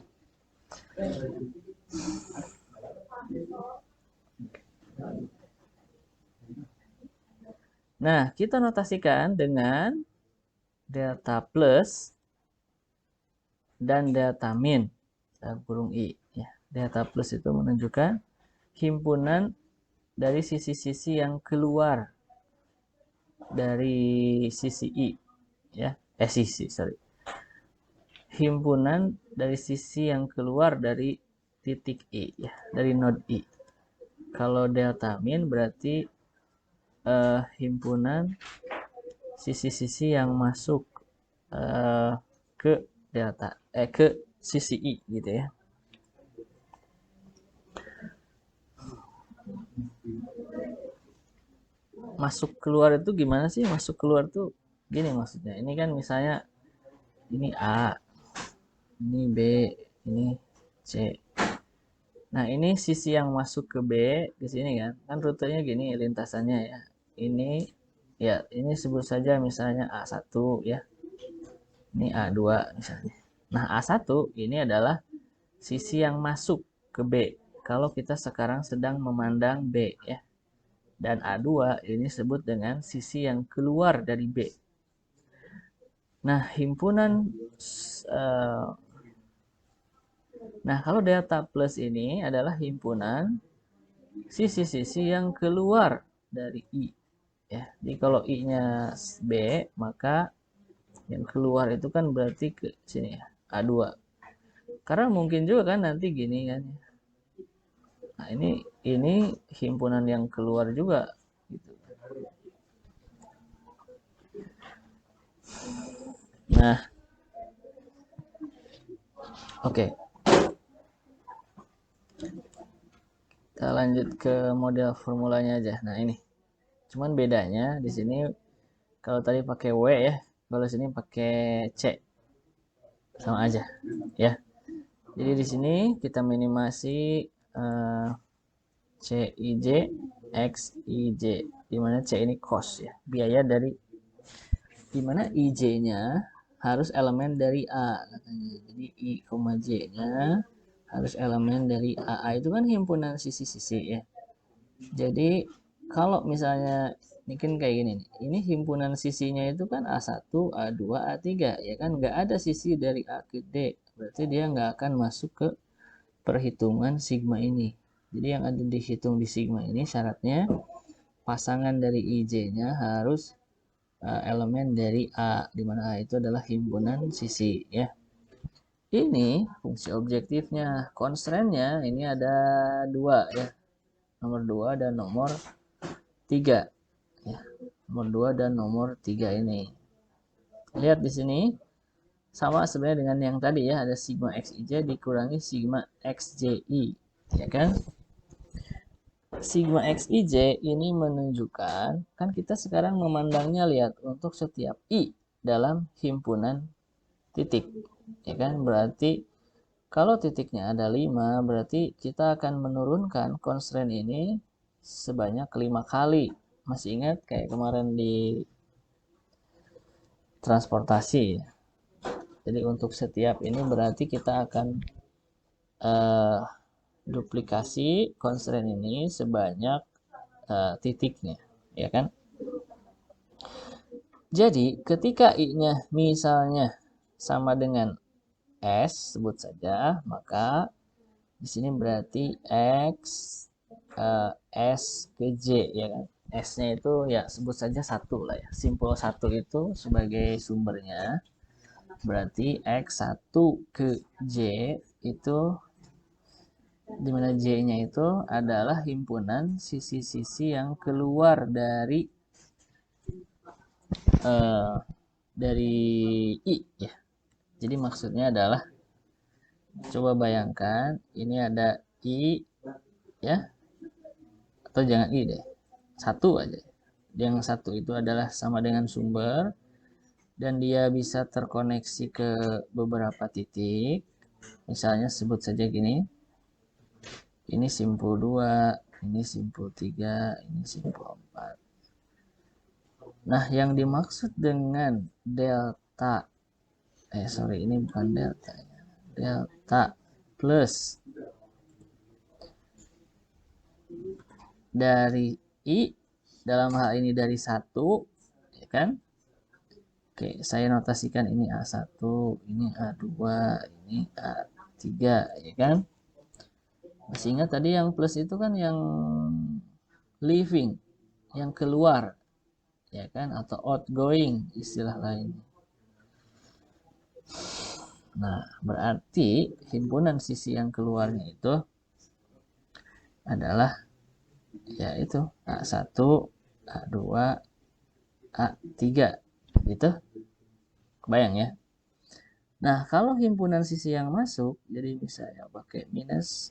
Nah, kita notasikan dengan delta plus dan delta min, kurung i, ya. Delta plus itu menunjukkan himpunan dari sisi-sisi yang keluar dari sisi i, ya. Himpunan dari sisi yang keluar dari titik i, ya, dari node i. Kalau delta min berarti himpunan sisi-sisi yang masuk ke ke sisi i, gitu ya. Masuk keluar itu gimana sih? Masuk keluar tuh gini maksudnya. Ini kan misalnya ini A, ini B, ini C. Nah, ini sisi yang masuk ke B di sini kan. Kan rutenya gini lintasannya, ya. Ini ya, ini sebut saja misalnya A1, ya. Ini A2 misalnya. Nah, A1 ini adalah sisi yang masuk ke B. Kalau kita sekarang sedang memandang B, ya. Dan A2 ini disebut dengan sisi yang keluar dari B. Nah, nah, kalau delta plus ini adalah himpunan sisi-sisi yang keluar dari I, ya. Jadi kalau I-nya B, maka yang keluar itu kan berarti ke sini, ya, A2. Karena mungkin juga kan nanti gini kan. Nah, ini himpunan yang keluar juga gitu. Nah, oke. Kita lanjut ke model formulanya aja. Nah, ini. Cuman bedanya di sini kalau tadi pakai W, ya. Kalau sini pakai C. Sama aja, ya. Jadi di sini kita minimasi CIJ XIJ, di mana C ini cost, ya, biaya dari, di mana IJ-nya harus elemen dari A katanya. Jadi I, J-nya harus elemen dari A. Itu kan himpunan sisi-sisi, ya. Jadi kalau misalnya ini kan kayak gini nih. Ini himpunan sisinya itu kan A1, A2, A3, ya kan, nggak ada sisi dari A ke D. Berarti dia nggak akan masuk ke perhitungan sigma ini. Jadi yang ada dihitung di sigma ini syaratnya pasangan dari IJ-nya harus elemen dari A, di mana A itu adalah himpunan sisi, ya. Ini fungsi objektifnya. Constraint-nya ini ada dua, ya. Nomor 2 dan nomor 3, ya. Nomor 2 dan nomor 3 ini. Lihat di sini sama sebenarnya dengan yang tadi, ya, ada sigma xij dikurangi sigma xji, ya kan? Sigma xij ini menunjukkan, kan kita sekarang memandangnya, lihat, untuk setiap i dalam himpunan titik, ya kan? Berarti kalau titiknya ada 5, berarti kita akan menurunkan constraint ini sebanyak 5 kali. Masih ingat kayak kemarin di transportasi, ya? Jadi untuk setiap ini berarti kita akan duplikasi constraint ini sebanyak titiknya, ya kan? Jadi ketika I-nya misalnya sama dengan S, sebut saja, maka di sini berarti X S ke J, ya kan? S-nya itu ya sebut saja 1 lah, ya. Simpul 1 itu sebagai sumbernya. Berarti X1 ke J itu, di mana J-nya itu adalah himpunan sisi-sisi yang keluar dari I, ya. Jadi maksudnya adalah Coba bayangkan ini ada I ya, atau jangan I deh, satu aja. Yang satu itu adalah sama dengan sumber dan dia bisa terkoneksi ke beberapa titik. Misalnya sebut saja gini, ini simpul 2, ini simpul 3, ini simpul 4. Nah, yang dimaksud dengan delta, sorry, ini bukan delta, delta plus dari I, dalam hal ini dari 1, ya kan? Oke, saya notasikan ini A1, ini A2, ini A3, ya kan? Masih ingat tadi yang plus itu kan yang leaving, yang keluar, ya kan? Atau outgoing istilah lainnya. Nah, berarti himpunan sisi yang keluarnya itu adalah yaitu A1, A2, A3 gitu. Kebayang ya? Nah, kalau himpunan sisi yang masuk, jadi misalnya pakai minus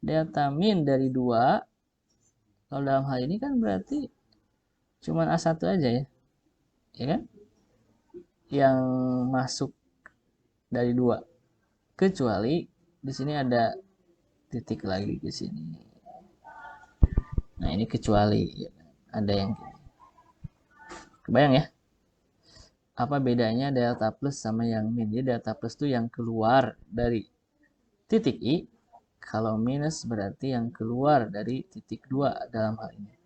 delta min dari 2, kalau dalam hal ini kan berarti cuma A1 aja ya. Ya kan? Yang masuk dari 2. Kecuali di sini ada titik lagi ke sini. Nah, ini kecuali ya, ada yang gini. Kebayang ya? Apa bedanya delta plus sama yang min? Jadi delta plus itu yang keluar dari titik I, kalau minus berarti yang keluar dari titik 2 dalam hal ini.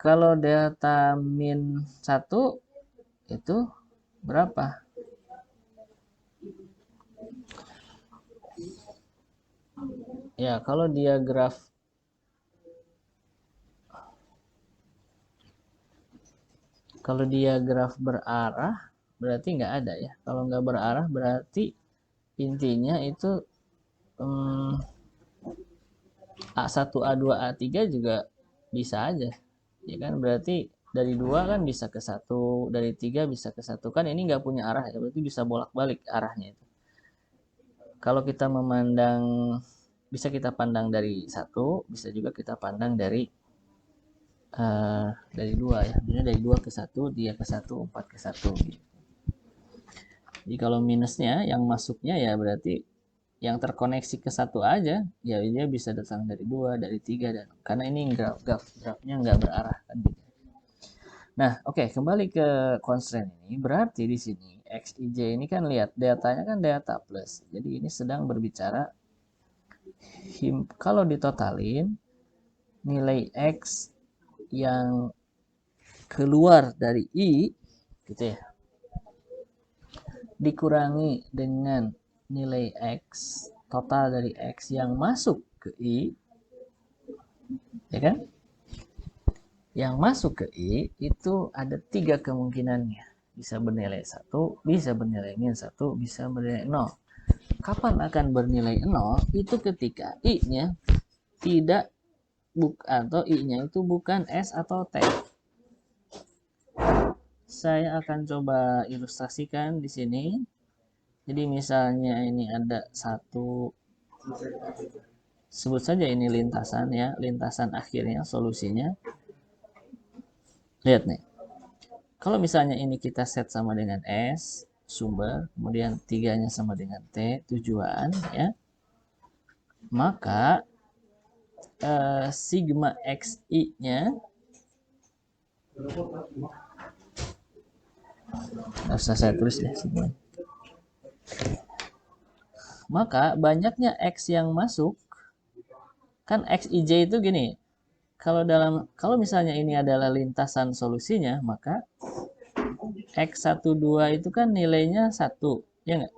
Kalau delta min 1 itu berapa? Ya, kalau dia graf berarah berarti nggak ada ya. Kalau nggak berarah berarti intinya itu A1, A2, A3 juga bisa aja. Ya kan berarti dari 2 kan bisa ke 1, dari 3 bisa ke 1. Kan ini nggak punya arah ya, berarti bisa bolak-balik arahnya itu. Kalau kita memandang, bisa kita pandang dari 1, bisa juga kita pandang dari 2 ya. Jadi dari 2 ke 1, dia ke 1, 4 ke 1 gitu. Jadi kalau minusnya yang masuknya ya berarti yang terkoneksi ke 1 aja, ya dia bisa datang dari 2, dari 3 dan karena ini grafnya nggak berarah kan gitu. Nah, oke, kembali ke constraint ini. Berarti di sini Xij ini kan lihat deltanya kan delta plus. Jadi ini sedang berbicara kalau ditotalin nilai X yang keluar dari I gitu ya, dikurangi dengan nilai X total dari X yang masuk ke I, ya kan? Yang masuk ke I itu ada 3 kemungkinannya. Bisa bernilai 1, bisa bernilai min 1, bisa bernilai 0. Kapan akan bernilai 0? Itu ketika I-nya tidak atau I-nya itu bukan S atau T. Saya akan coba ilustrasikan di sini. Jadi misalnya ini ada satu, sebut saja ini lintasan ya, lintasan akhirnya solusinya. Lihat nih. Kalau misalnya ini kita set sama dengan S, sumber, kemudian 3-nya sama dengan T, tujuan ya. Maka sigma XI-nya nggak usah saya tulis deh sigma. Maka banyaknya X yang masuk, kan XIJ itu gini, kalau misalnya ini adalah lintasan solusinya, maka X12 itu kan nilainya 1, ya nggak?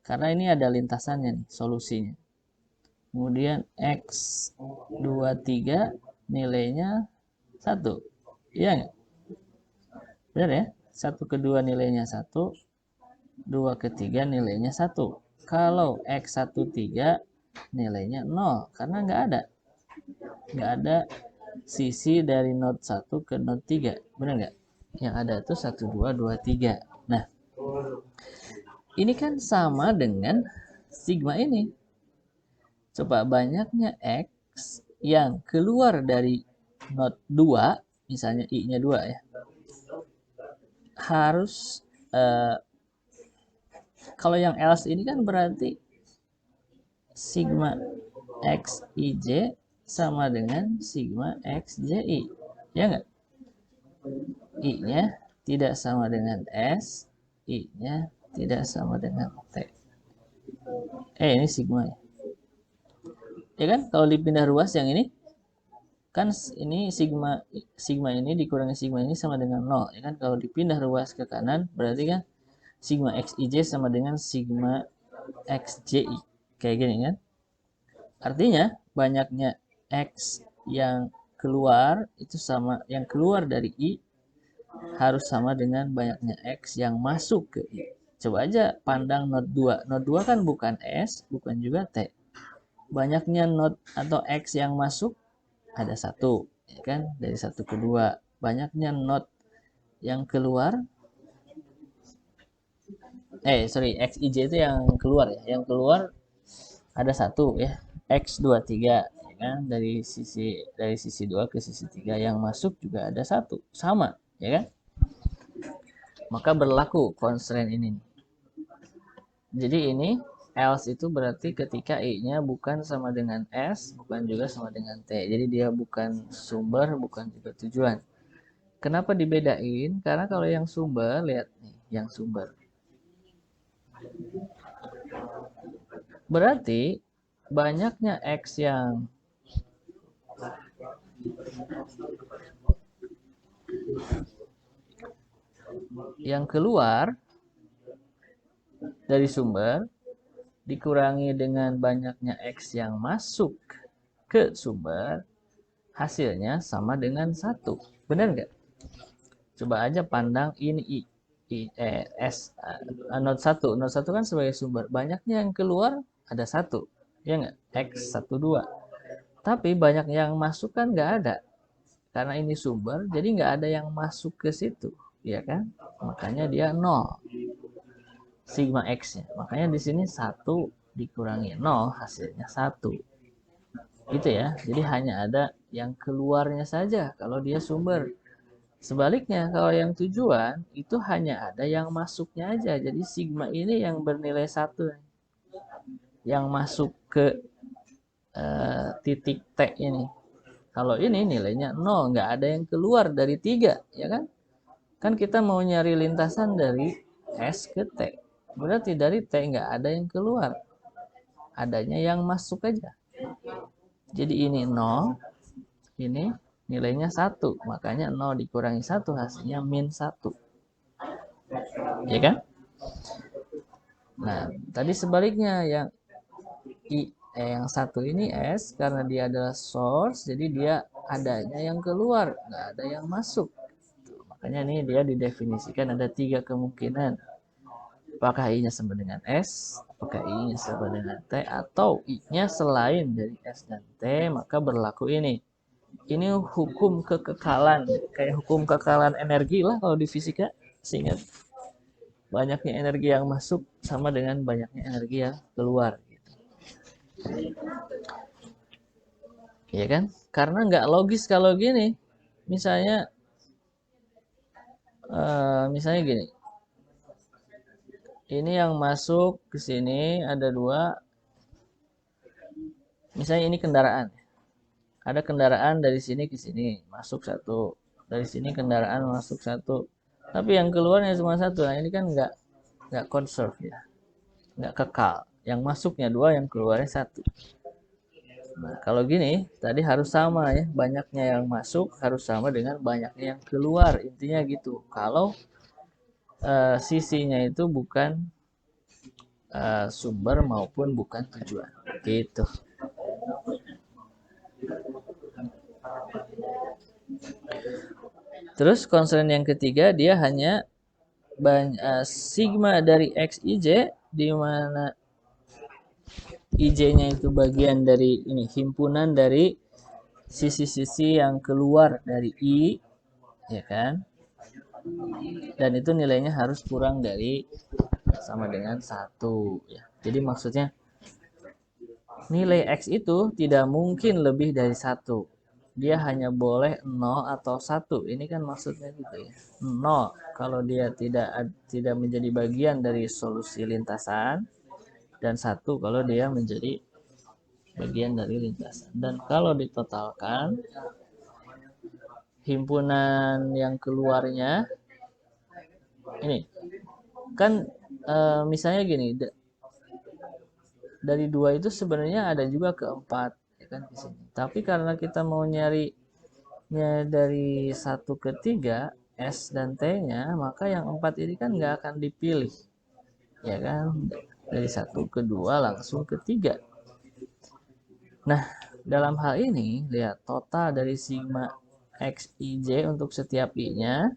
Karena ini ada lintasannya nih, solusinya. Kemudian X23 nilainya 1, iya nggak? Benar ya? 1 ke 2 nilainya 1, 2 ke 3 nilainya 1. Kalau X13 nilainya 0, karena nggak ada sisi dari node 1 ke node 3, benar nggak? Yang ada itu 1, 2, 2, 3. Nah, ini kan sama dengan sigma ini. Coba banyaknya X yang keluar dari not 2, misalnya I-nya 2 ya, harus kalau yang else ini kan berarti sigma Xij sama dengan sigma Xji, ya nggak? I-nya tidak sama dengan S, I-nya tidak sama dengan T. Ini sigma ya. Ya kan? Kalau dipindah ruas yang ini, kan ini sigma ini dikurangi sigma ini sama dengan 0. Ya kan? Kalau dipindah ruas ke kanan, berarti kan sigma Xij sama dengan sigma Xji. Kayak gini kan? Artinya, banyaknya X yang keluar itu sama, yang keluar dari I harus sama dengan banyaknya X yang masuk ke I. Coba aja pandang not 2. Not 2 kan bukan S, bukan juga T. Banyaknya not atau X yang masuk ada 1, ya kan? Dari 1 ke 2. Banyaknya not yang keluar, Xij itu yang keluar ya. Yang keluar ada 1 ya. X23, ya kan? Dari sisi 2 ke sisi 3. Yang masuk juga ada 1. Sama, ya kan? Maka berlaku constraint ini. Jadi ini else itu berarti ketika I-nya bukan sama dengan S, bukan juga sama dengan T. Jadi dia bukan sumber, bukan juga tujuan. Kenapa dibedain? Karena kalau yang sumber, lihat nih, yang sumber. Berarti banyaknya X yang keluar dari sumber dikurangi dengan banyaknya X yang masuk ke sumber, hasilnya sama dengan 1. Benar nggak? Coba aja pandang ini S, not 1. Not 1 kan sebagai sumber. Banyaknya yang keluar ada 1. Ya nggak? X12. Tapi banyak yang masuk kan nggak ada. Karena ini sumber, jadi nggak ada yang masuk ke situ. Ya kan? Makanya dia 0. Sigma X-nya. Makanya di sini 1 dikurangi 0, hasilnya 1. Gitu ya. Jadi hanya ada yang keluarnya saja kalau dia sumber. Sebaliknya, kalau yang tujuan, itu hanya ada yang masuknya aja. Jadi sigma ini yang bernilai 1. Yang masuk ke titik T ini. Kalau ini nilainya 0, nggak ada yang keluar dari 3, ya kan? Kan kita mau nyari lintasan dari S ke T. Berarti dari T nggak ada yang keluar. Adanya yang masuk aja. Jadi ini 0, ini nilainya 1. Makanya 0 dikurangi 1 hasilnya min 1. Ya kan? Nah, tadi sebaliknya yang yang 1 ini S karena dia adalah source, jadi dia adanya yang keluar, nggak ada yang masuk. Makanya ini dia didefinisikan ada 3 kemungkinan. Apakah I-nya sama dengan S, apakah I-nya sama dengan T, atau I-nya selain dari S dan T, maka berlaku ini. Ini hukum kekekalan, kayak hukum kekekalan energi lah kalau di fisika, sehingga banyaknya energi yang masuk sama dengan banyaknya energi yang keluar. Gitu. Ya kan? Karena nggak logis kalau gini. Misalnya gini. Ini yang masuk ke sini ada 2. Misalnya ini kendaraan. Ada kendaraan dari sini ke sini, masuk 1. Dari sini kendaraan masuk 1. Tapi yang keluarnya cuma 1. Nah, ini kan nggak conserve ya. Nggak kekal. Yang masuknya 2, yang keluarnya 1. Nah, kalau gini, tadi harus sama ya. Banyaknya yang masuk harus sama dengan banyaknya yang keluar. Intinya gitu. Kalau sisinya itu bukan sumber maupun bukan tujuan. Gitu. Terus constraint yang ketiga, dia hanya sigma dari Xij, di mana IJ-nya itu bagian dari ini, himpunan dari sisi-sisi yang keluar dari I, ya kan? Dan itu nilainya harus kurang dari sama dengan 1 ya. Jadi maksudnya nilai X itu tidak mungkin lebih dari 1. Dia hanya boleh 0 atau 1. Ini kan maksudnya gitu ya. 0 kalau dia tidak menjadi bagian dari solusi lintasan, dan 1 kalau dia menjadi bagian dari lintasan. Dan kalau ditotalkan, himpunan yang keluarnya ini kan misalnya gini, dari 2 itu sebenarnya ada juga keempat ya kan di sini. Tapi karena kita mau nyarinya dari 1 ke 3 S dan T-nya, maka yang 4 ini kan nggak akan dipilih. Ya kan? Dari 1 ke 2 langsung ke 3. Nah, dalam hal ini, lihat total dari sigma XIJ untuk setiap I-nya,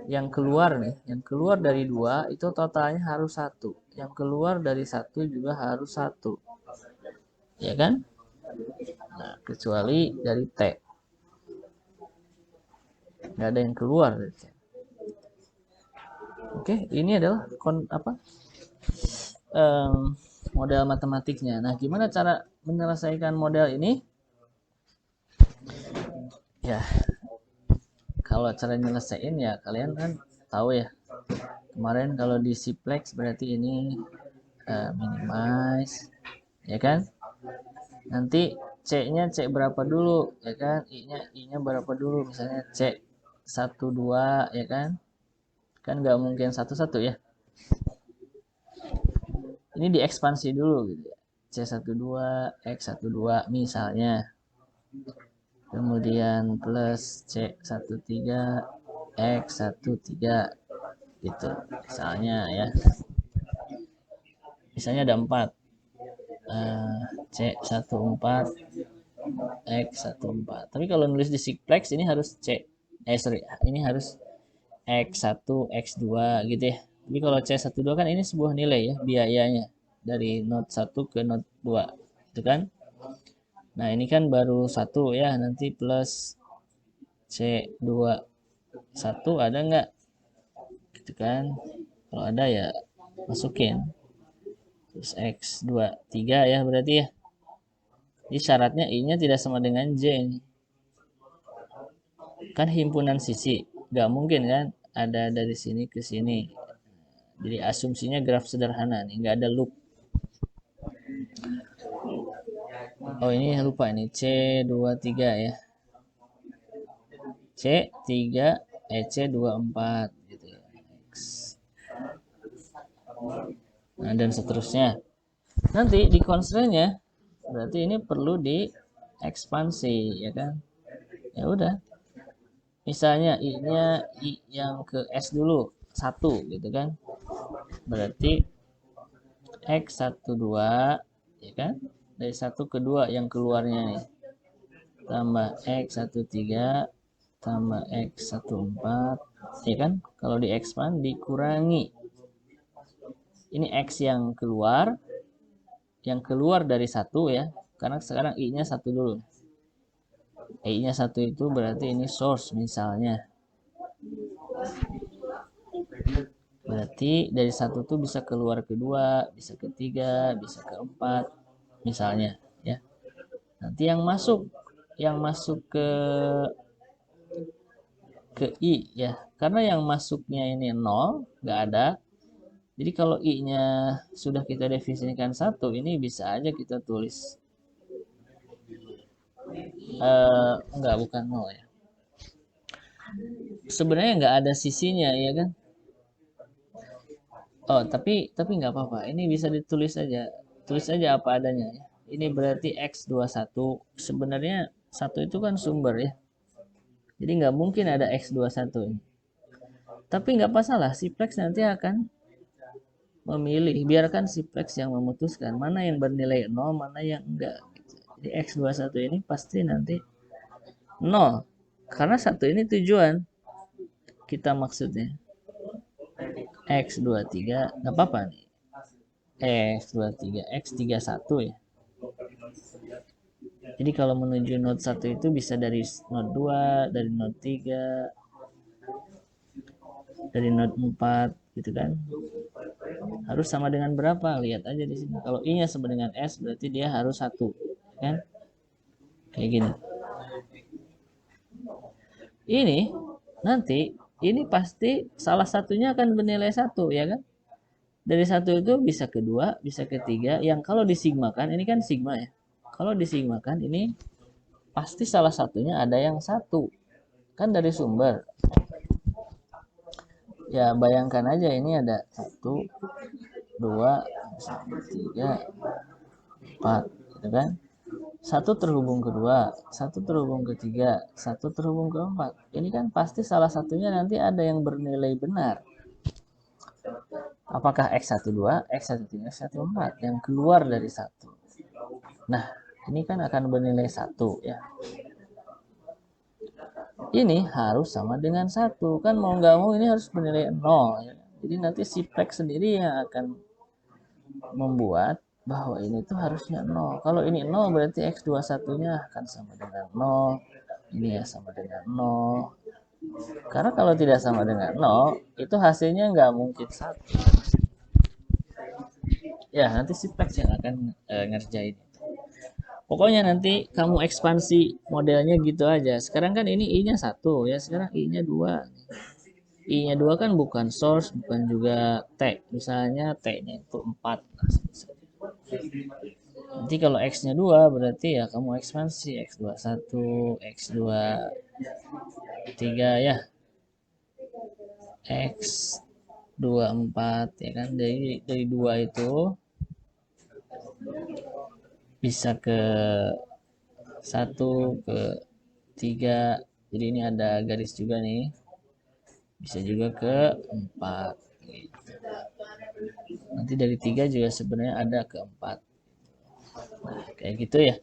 yang keluar nih, yang keluar dari 2 itu totalnya harus 1. Yang keluar dari 1 juga harus 1. Ya kan? Nah, kecuali dari T. Nggak ada yang keluar dari T. Oke, ini adalah model matematiknya. Nah, gimana cara menyelesaikan model ini? Ya, kalau cara nyelesain ya kalian kan tahu ya. Kemarin kalau di Simplex berarti ini minimize, ya kan? Nanti C-nya C berapa dulu, ya kan? I-nya berapa dulu, misalnya C 12, ya kan? Kan nggak mungkin satu-satu ya. Ini diekspansi dulu gitu ya. C12, X12 misalnya. Kemudian plus C13, X13 gitu. Misalnya ya. Misalnya ada 4. C14, X14. Tapi kalau nulis di Simplex ini harus ini harus X1, X2 gitu ya. Jadi kalau C12 kan ini sebuah nilai ya, biayanya dari node 1 ke node 2. Itu kan? Nah, ini kan baru 1 ya, nanti plus C21 ada nggak? Gitu kan? Kalau ada ya masukin. Terus X23 ya berarti ya. Jadi syaratnya I-nya tidak sama dengan J ini. Kan himpunan sisi, nggak mungkin kan ada dari sini ke sini. Jadi asumsinya graf sederhana nih, nggak ada loop. Oh, ini lupa ini C23 ya. C3 C24 gitu ya. X. Nah, dan seterusnya. Nanti di constraint-nya berarti ini perlu diekspansi ya kan? Ya udah. Misalnya I-nya I yang ke S dulu 1 gitu kan. Berarti X12 ya kan? Dari 1 ke 2 yang keluarnya nih. Tambah X13 tambah X14 ya kan? Kalau diekspand dikurangi. Ini X yang keluar dari 1 ya. Karena sekarang I-nya 1 dulu. I-nya 1 itu berarti ini source misalnya. Berarti dari 1 tuh bisa keluar ke 2, bisa ke 3, bisa ke 4 misalnya ya. Nanti yang masuk ke I ya. Karena yang masuknya ini 0, nggak ada. Jadi kalau I-nya sudah kita definisikan 1, ini bisa aja kita tulis enggak, bukan 0 ya. Sebenarnya nggak ada sisinya ya kan. Oh, tapi nggak apa-apa. Ini bisa ditulis aja. Tulis aja apa adanya ya. Ini berarti X21. Sebenarnya 1 itu kan sumber ya. Jadi nggak mungkin ada X21 ini. Tapi nggak masalah, Simplex nanti akan memilih. Biarkan Simplex yang memutuskan mana yang bernilai 0, mana yang enggak. Jadi X21 ini pasti nanti 0. Karena 1 ini tujuan kita maksudnya. X23 nggak apa-apa nih. X23, X31 ya. Jadi kalau menuju node 1 itu bisa dari node 2, dari node 3, dari node 4 gitu kan. Harus sama dengan berapa? Lihat aja di sini. Kalau I-nya sama dengan S berarti dia harus 1, kan? Kayak gini. Ini nanti ini pasti salah satunya akan bernilai 1, ya kan? Dari 1 itu bisa ke 2, bisa ke 3. Yang kalau disigmakan, ini kan sigma ya. Kalau disigmakan ini pasti salah satunya ada yang 1. Kan dari sumber. Ya bayangkan aja ini ada 1, 2, 3, 4, gitu kan? 1 terhubung ke 2, 1 terhubung ke 3, 1 terhubung ke 4. Ini kan pasti salah satunya nanti ada yang bernilai benar. Apakah X12, X13, X14 yang keluar dari 1. Nah, ini kan akan bernilai 1 ya. Ini harus sama dengan 1. Kan mau nggak mau ini harus bernilai 0 ya. Jadi nanti si Plex sendiri yang akan membuat bahwa ini tuh harusnya 0. Kalau ini 0 berarti X21-nya akan sama dengan 0. Ini ya sama dengan 0. Karena kalau tidak sama dengan 0, itu hasilnya nggak mungkin 1. Ya, nanti si Plex yang akan ngerjain. Pokoknya nanti kamu ekspansi modelnya gitu aja. Sekarang kan ini I-nya 1 ya, sekarang I-nya 2. I-nya 2 kan bukan source, bukan juga T. Misalnya T-nya itu 4. Nanti kalau X-nya 2 berarti ya kamu ekspansi X21, X23 ya. X24 ya kan, dari 2 itu bisa ke 1, ke 3. Jadi ini ada garis juga nih. Bisa juga ke 4. Nanti dari 3 juga sebenarnya ada ke 4. Nah, kayak gitu ya.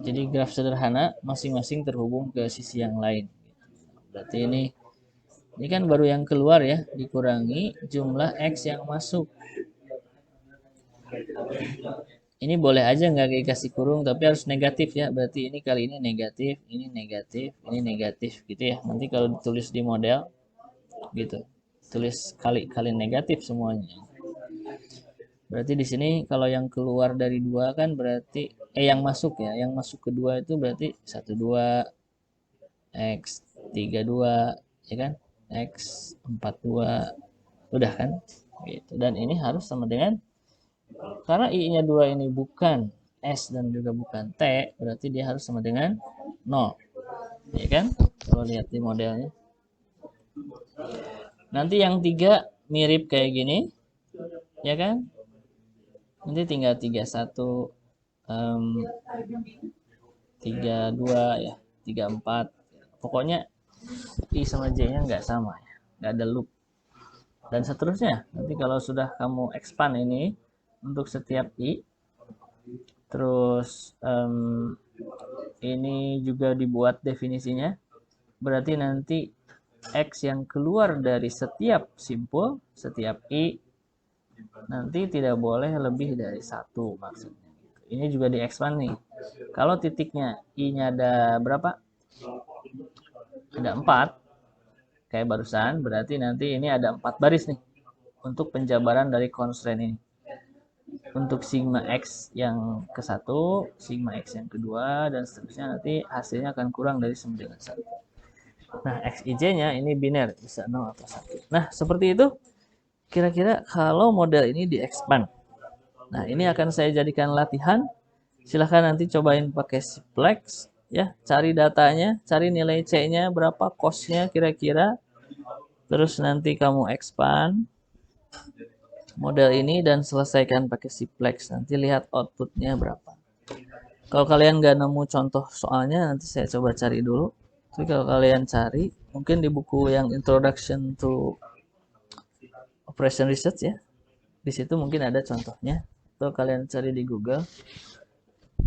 Jadi graf sederhana masing-masing terhubung ke sisi yang lain. Berarti ini kan baru yang keluar ya, dikurangi jumlah X yang masuk. Ini boleh aja nggak dikasih kurung, tapi harus negatif ya. Berarti ini kali ini negatif, ini negatif, ini negatif gitu ya. Nanti kalau ditulis di model gitu, tulis kali negatif semuanya. Berarti di sini kalau yang keluar dari 2 kan berarti yang masuk ya, yang masuk ke 2 itu berarti 12 X32 ya kan? X42 udah kan? Gitu. Dan ini harus sama dengan, karena I-nya 2 ini bukan S dan juga bukan T, berarti dia harus sama dengan 0. Ya kan? Kalau lihat di modelnya. Nanti yang 3 mirip kayak gini. Ya kan? Nanti tinggal 31, 32 ya, 34. Pokoknya I sama J-nya nggak sama ya. Nggak ada loop. Dan seterusnya. Nanti kalau sudah kamu expand ini untuk setiap I, terus ini juga dibuat definisinya, berarti nanti X yang keluar dari setiap simpul, setiap I, nanti tidak boleh lebih dari 1 maksudnya. Ini juga di-expand nih. Kalau titiknya I-nya ada berapa? Ada 4, kayak barusan, berarti nanti ini ada 4 baris nih untuk penjabaran dari constraint ini. Untuk sigma X yang ke-1, sigma X yang kedua, dan seterusnya nanti hasilnya akan kurang dari sama dengan 1. Nah, XIJ-nya ini biner, bisa 0 atau 1. Nah, seperti itu kira-kira kalau model ini di-expand. Nah, ini akan saya jadikan latihan. Silahkan nanti cobain pakai Simplex ya, cari datanya, cari nilai C-nya berapa, cost-nya kira-kira. Terus nanti kamu expand model ini dan selesaikan pakai Simplex. Nanti lihat outputnya berapa. Kalau kalian nggak nemu contoh soalnya, nanti saya coba cari dulu. Tapi kalau kalian cari, mungkin di buku yang Introduction to Operation Research ya, di situ mungkin ada contohnya. Atau kalian cari di Google,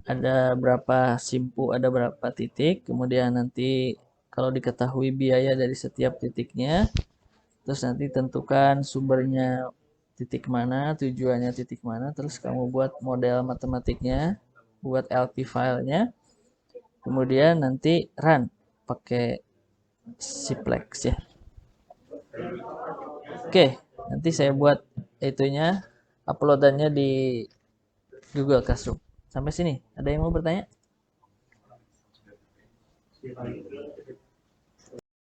ada berapa simpu, ada berapa titik, kemudian nanti kalau diketahui biaya dari setiap titiknya, terus nanti tentukan sumbernya titik mana, tujuannya titik mana, terus kamu buat model matematiknya, buat LP filenya, kemudian nanti run pakai Simplex ya. Oke, Nanti saya buat itunya, uploadannya di Google Classroom. Sampai sini, ada yang mau bertanya?